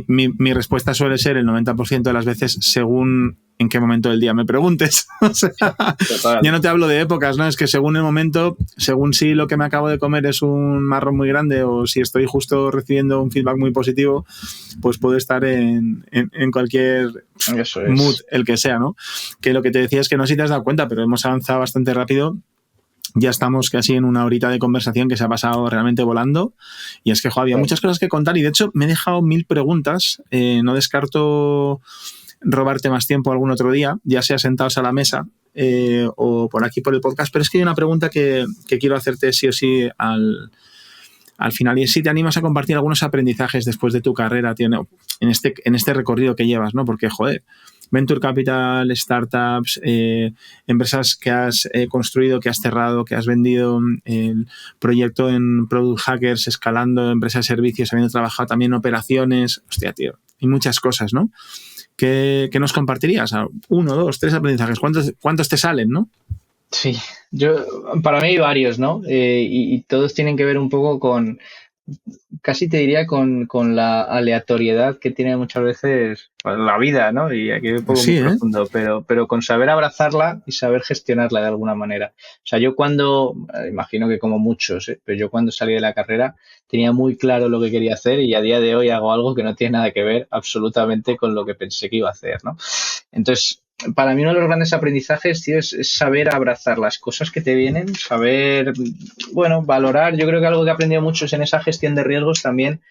mi respuesta suele ser el 90% de las veces según en qué momento del día me preguntes. O sea, ya total. no te hablo de épocas, ¿no? Es que según el momento, según si lo que me acabo de comer es un marrón muy grande o si estoy justo recibiendo un feedback muy positivo, pues puedo estar en cualquier Eso mood, es. el que sea, ¿no? Que lo que te decía es que no sé si te has dado cuenta, pero hemos avanzado bastante rápido. Ya estamos casi en una horita de conversación que se ha pasado realmente volando. Y es que, jo, había muchas cosas que contar y de hecho me he dejado 1000 preguntas. No descarto robarte más tiempo algún otro día, ya sea sentados a la mesa o por aquí por el podcast. Pero es que hay una pregunta que quiero hacerte sí o sí al final, y es si te animas a compartir algunos aprendizajes después de tu carrera, tío, ¿no? en este recorrido que llevas, ¿no? Porque, joder, Venture Capital, startups, empresas que has construido, que has cerrado, que has vendido, el proyecto en Product Hackers, escalando empresas de servicios, habiendo trabajado también en operaciones. Hostia, tío, hay muchas cosas, ¿no? ¿Qué nos compartirías? Uno, dos, tres aprendizajes. ¿Cuántos te salen, no? Sí, para mí hay varios, ¿no? Y todos tienen que ver un poco casi te diría con la aleatoriedad que tiene muchas veces pues, la vida, ¿no? Y aquí un poco muy Sí, ¿eh? profundo, pero con saber abrazarla y saber gestionarla de alguna manera. O sea, yo imagino que como muchos, pero yo cuando salí de la carrera tenía muy claro lo que quería hacer y a día de hoy hago algo que no tiene nada que ver absolutamente con lo que pensé que iba a hacer, ¿no? Entonces, para mí uno de los grandes aprendizajes, tío, es saber abrazar las cosas que te vienen, saber, bueno, valorar. Yo creo que algo que he aprendido mucho es en esa gestión de riesgos también,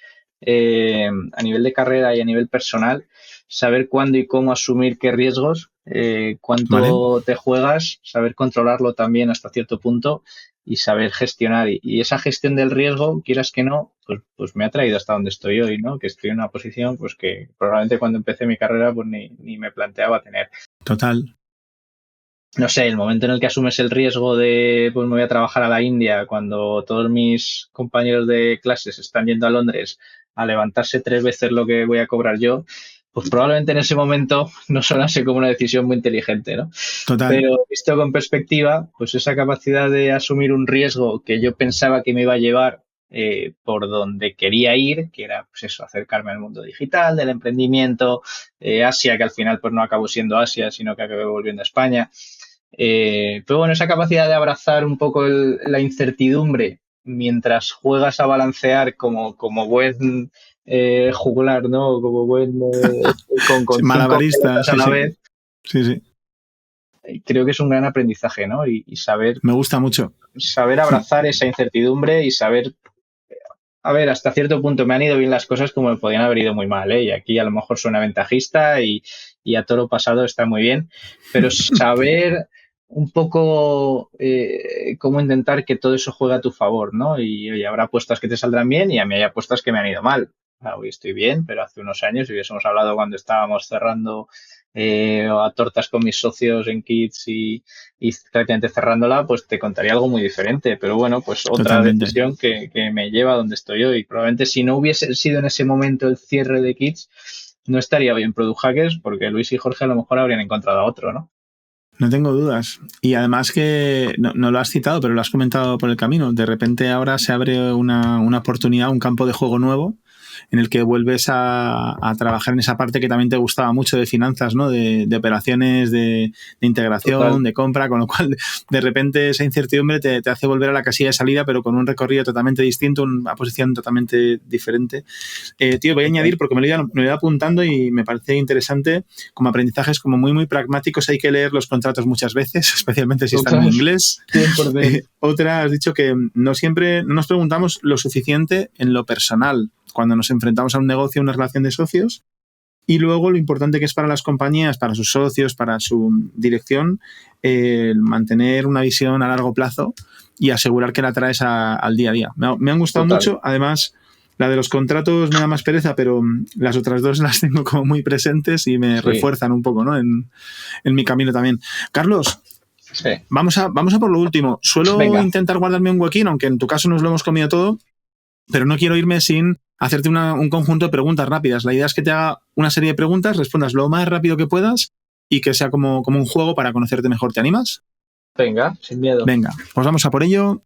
a nivel de carrera y a nivel personal, saber cuándo y cómo asumir qué riesgos, ¿Vale? cuánto te juegas, saber controlarlo también hasta cierto punto y saber gestionar. Y esa gestión del riesgo, quieras que no, pues me ha traído hasta donde estoy hoy, ¿no? Que estoy en una posición pues que probablemente cuando empecé mi carrera pues ni me planteaba tener. Total. No sé, el momento en el que asumes el riesgo de pues me voy a trabajar a la India cuando todos mis compañeros de clases están yendo a Londres a levantarse 3 veces lo que voy a cobrar yo, pues probablemente en ese momento no sonase como una decisión muy inteligente, ¿no? Total. Pero visto con perspectiva, pues esa capacidad de asumir un riesgo que yo pensaba que me iba a llevar por donde quería ir, que era pues eso, acercarme al mundo digital, del emprendimiento, Asia, que al final pues no acabó siendo Asia, sino que acabé volviendo a España. Pero bueno, esa capacidad de abrazar un poco la incertidumbre mientras juegas a balancear como buen juglar, ¿no? Como buen con cinco Malabarista, pelotas a sí, la sí. vez. Sí. Creo que es un gran aprendizaje, ¿no? Y saber Me gusta mucho. abrazar esa incertidumbre y saber, a ver, hasta cierto punto me han ido bien las cosas como me podían haber ido muy mal, ¿eh? Y aquí a lo mejor suena ventajista y a toro pasado está muy bien, pero saber un poco cómo intentar que todo eso juegue a tu favor, ¿no? Y habrá apuestas que te saldrán bien y a mí hay apuestas que me han ido mal. Hoy estoy bien, pero hace unos años, si hubiésemos hablado cuando estábamos cerrando a tortas con mis socios en Kids y prácticamente cerrándola, pues te contaría algo muy diferente. Pero bueno, pues otra Totalmente. decisión que me lleva a donde estoy hoy. Probablemente si no hubiese sido en ese momento el cierre de Kids, no estaría hoy en Product Hackers porque Luis y Jorge a lo mejor habrían encontrado a otro, ¿no? No tengo dudas. Y además que no lo has citado, pero lo has comentado por el camino. De repente ahora se abre una oportunidad, un campo de juego nuevo en el que vuelves a trabajar en esa parte que también te gustaba mucho de finanzas, ¿no? De operaciones, de integración, Total. de compra, con lo cual de repente esa incertidumbre te hace volver a la casilla de salida, pero con un recorrido totalmente distinto, una posición totalmente diferente. Tío, voy a añadir, porque me lo he ido apuntando y me parece interesante, como aprendizajes como muy, muy pragmáticos. Hay que leer los contratos muchas veces, especialmente si están en inglés. 100%. Otra, has dicho que no siempre no nos preguntamos lo suficiente en lo personal cuando nos enfrentamos a un negocio, a una relación de socios, y luego lo importante que es para las compañías, para sus socios, para su dirección, mantener una visión a largo plazo y asegurar que la traes al día a día. Me han gustado mucho, además la de los contratos me da más pereza, pero las otras dos las tengo como muy presentes y me refuerzan un poco, ¿no? en mi camino también. Carlos, sí. Vamos a por lo último. Suelo intentar guardarme un huequín, aunque en tu caso nos lo hemos comido todo, pero no quiero irme sin hacerte un conjunto de preguntas rápidas. La idea es que te haga una serie de preguntas, respondas lo más rápido que puedas y que sea como un juego para conocerte mejor. ¿Te animas? Venga, sin miedo. Venga, pues vamos a por ello.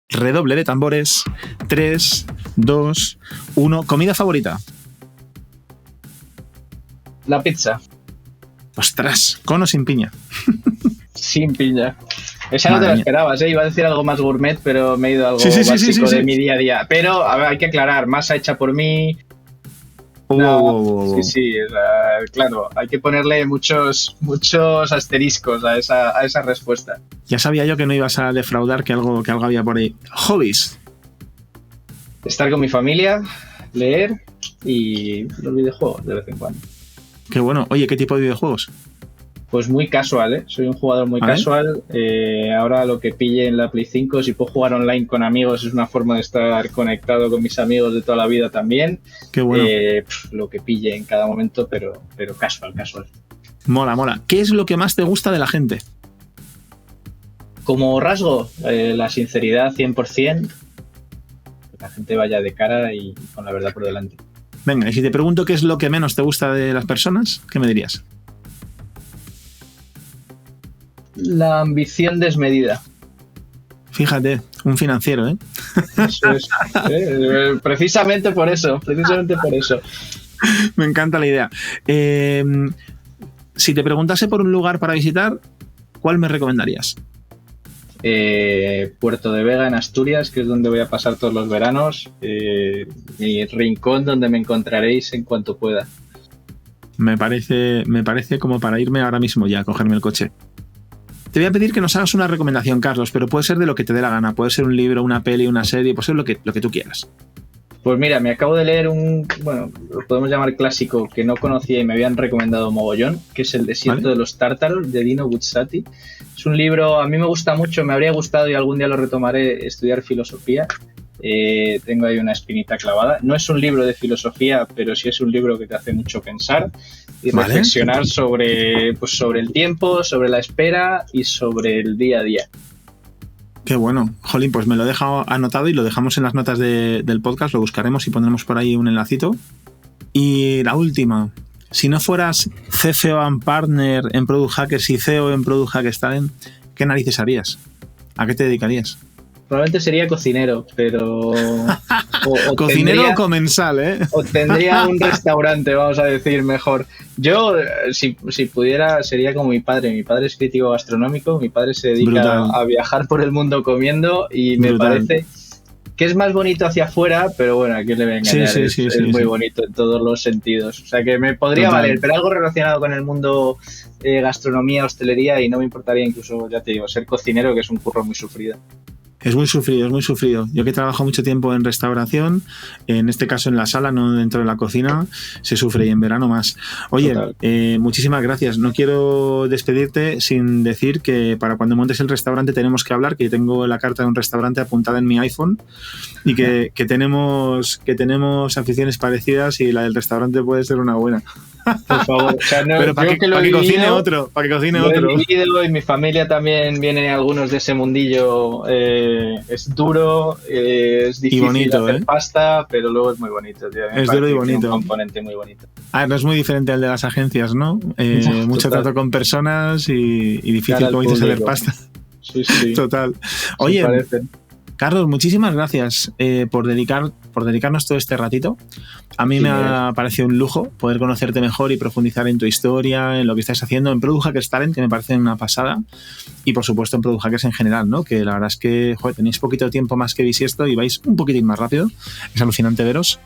Redoble de tambores. 3, 2, 1. ¿Comida favorita? La pizza. Ostras, ¿con o sin piña? Sin piña. Esa no te la esperabas, ¿eh? Iba a decir algo más gourmet, pero me he ido a algo básico de mi día a día. Pero, a ver, hay que aclarar, masa hecha por mí. Sí, claro, hay que ponerle muchos asteriscos a esa respuesta. Ya sabía yo que no ibas a defraudar, que algo había por ahí. Hobbies. Estar con mi familia, leer y los videojuegos de vez en cuando. Qué bueno. Oye, ¿qué tipo de videojuegos? Pues muy casual, ¿eh? Soy un jugador muy casual. Ahora lo que pille en la Play 5, si puedo jugar online con amigos, es una forma de estar conectado con mis amigos de toda la vida también. Qué bueno. Lo que pille en cada momento, pero casual. Mola. ¿Qué es lo que más te gusta de la gente? Como rasgo, la sinceridad 100%. Que la gente vaya de cara y con la verdad por delante. Venga, y si te pregunto qué es lo que menos te gusta de las personas, ¿qué me dirías? La ambición desmedida. Fíjate, un financiero, ¿eh? Eso es. Precisamente por eso. Me encanta la idea. Si te preguntase por un lugar para visitar, ¿cuál me recomendarías? Puerto de Vega en Asturias, que es donde voy a pasar todos los veranos. Mi rincón donde me encontraréis en cuanto pueda. Me parece como para irme ahora mismo ya a cogerme el coche. Te voy a pedir que nos hagas una recomendación, Carlos, pero puede ser de lo que te dé la gana. Puede ser un libro, una peli, una serie, puede ser lo que tú quieras. Pues mira, me acabo de leer lo podemos llamar clásico, que no conocía y me habían recomendado mogollón, que es El desierto de los tártaros, de Dino Buzzati. Es un libro, a mí me gusta mucho, me habría gustado y algún día lo retomaré, estudiar filosofía. Tengo ahí una espinita clavada. No es un libro de filosofía, pero sí es un libro que te hace mucho pensar y reflexionar sobre el tiempo, sobre la espera y sobre el día a día. Qué bueno. Jolín, pues me lo he dejado anotado y lo dejamos en las notas del podcast, lo buscaremos y pondremos por ahí un enlacito. Y la última, si no fueras CFO and Partner en Product Hackers y CEO en Product Hackers Talent, ¿qué narices harías? ¿A qué te dedicarías? probablemente sería cocinero, pero... Cocinero o comensal, ¿eh? O tendría un restaurante, vamos a decir mejor. Yo, si pudiera, sería como mi padre. Mi padre es crítico gastronómico, mi padre se dedica a viajar por el mundo comiendo y me parece que es más bonito hacia afuera, pero bueno, ¿a quién le voy a engañar? Es muy bonito en todos los sentidos. O sea que me podría valer, pero algo relacionado con el mundo gastronomía, hostelería, y no me importaría incluso, ya te digo, ser cocinero, que es un curro muy sufrido. Es muy sufrido, es muy sufrido. Yo que he trabajado mucho tiempo en restauración, en este caso en la sala, no dentro de la cocina, se sufre, y en verano más. Oye, muchísimas gracias. No quiero despedirte sin decir que para cuando montes el restaurante tenemos que hablar, que tengo la carta de un restaurante apuntada en mi iPhone y que tenemos aficiones parecidas y la del restaurante puede ser una buena. Por favor, o sea, no, pero para que cocine otro, He vivido, y mi familia también viene algunos de ese mundillo. Es duro, es difícil bonito, hacer pasta, pero luego es muy bonito, tío. Es duro y bonito. Es un componente muy bonito. No es muy diferente al de las agencias, ¿no? Mucho trato con personas y difícil, como dices, hacer pasta. Sí. Total. Oye, Carlos, muchísimas gracias por dedicarnos todo este ratito. A mí me ha parecido un lujo poder conocerte mejor y profundizar en tu historia, en lo que estás haciendo en Product Hackers Talent, que me parece una pasada, y por supuesto en Product Hackers en general, ¿no? Que la verdad es que tenéis poquito tiempo más que Bisiesto y vais un poquitín más rápido. Es alucinante veros.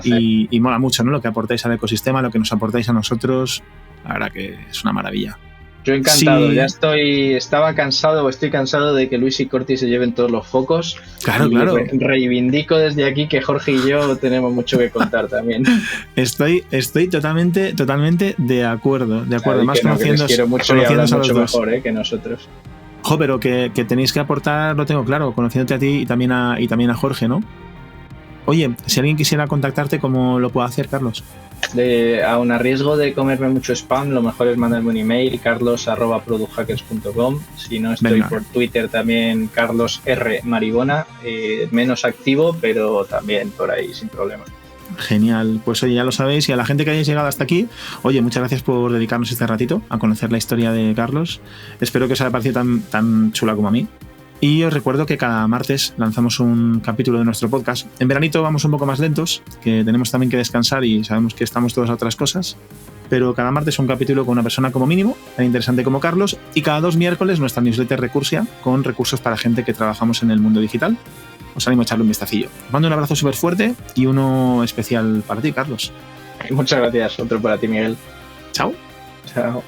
Y mola mucho, ¿no? Lo que aportáis al ecosistema, lo que nos aportáis a nosotros. La verdad que es una maravilla. Yo encantado, ya estoy cansado de que Luis y Corti se lleven todos los focos. Claro. Reivindico desde aquí que Jorge y yo tenemos mucho que contar también. Estoy totalmente de acuerdo. Más conociendo mucho y hablan mucho mejor que nosotros. Pero que tenéis que aportar, lo tengo claro, conociéndote a ti y también a Jorge, ¿no? Oye, si alguien quisiera contactarte, ¿cómo lo puedo hacer, Carlos? Aun a riesgo de comerme mucho spam, lo mejor es mandarme un email, carlos@producthackers.com. Si no, estoy por Twitter también, Carlos R. Maribona, menos activo, pero también por ahí sin problema. Genial, pues oye, ya lo sabéis, y a la gente que hayáis llegado hasta aquí, oye, muchas gracias por dedicarnos este ratito a conocer la historia de Carlos. Espero que os haya parecido tan chula como a mí. Y os recuerdo que cada martes lanzamos un capítulo de nuestro podcast. En veranito vamos un poco más lentos, que tenemos también que descansar y sabemos que estamos todos a otras cosas. Pero cada martes un capítulo con una persona como mínimo, tan interesante como Carlos. Y cada 2 miércoles nuestra newsletter Recursia, con recursos para gente que trabajamos en el mundo digital. Os animo a echarle un vistacillo. Os mando un abrazo súper fuerte y uno especial para ti, Carlos. Muchas gracias. Otro para ti, Miguel. Chao. Chao.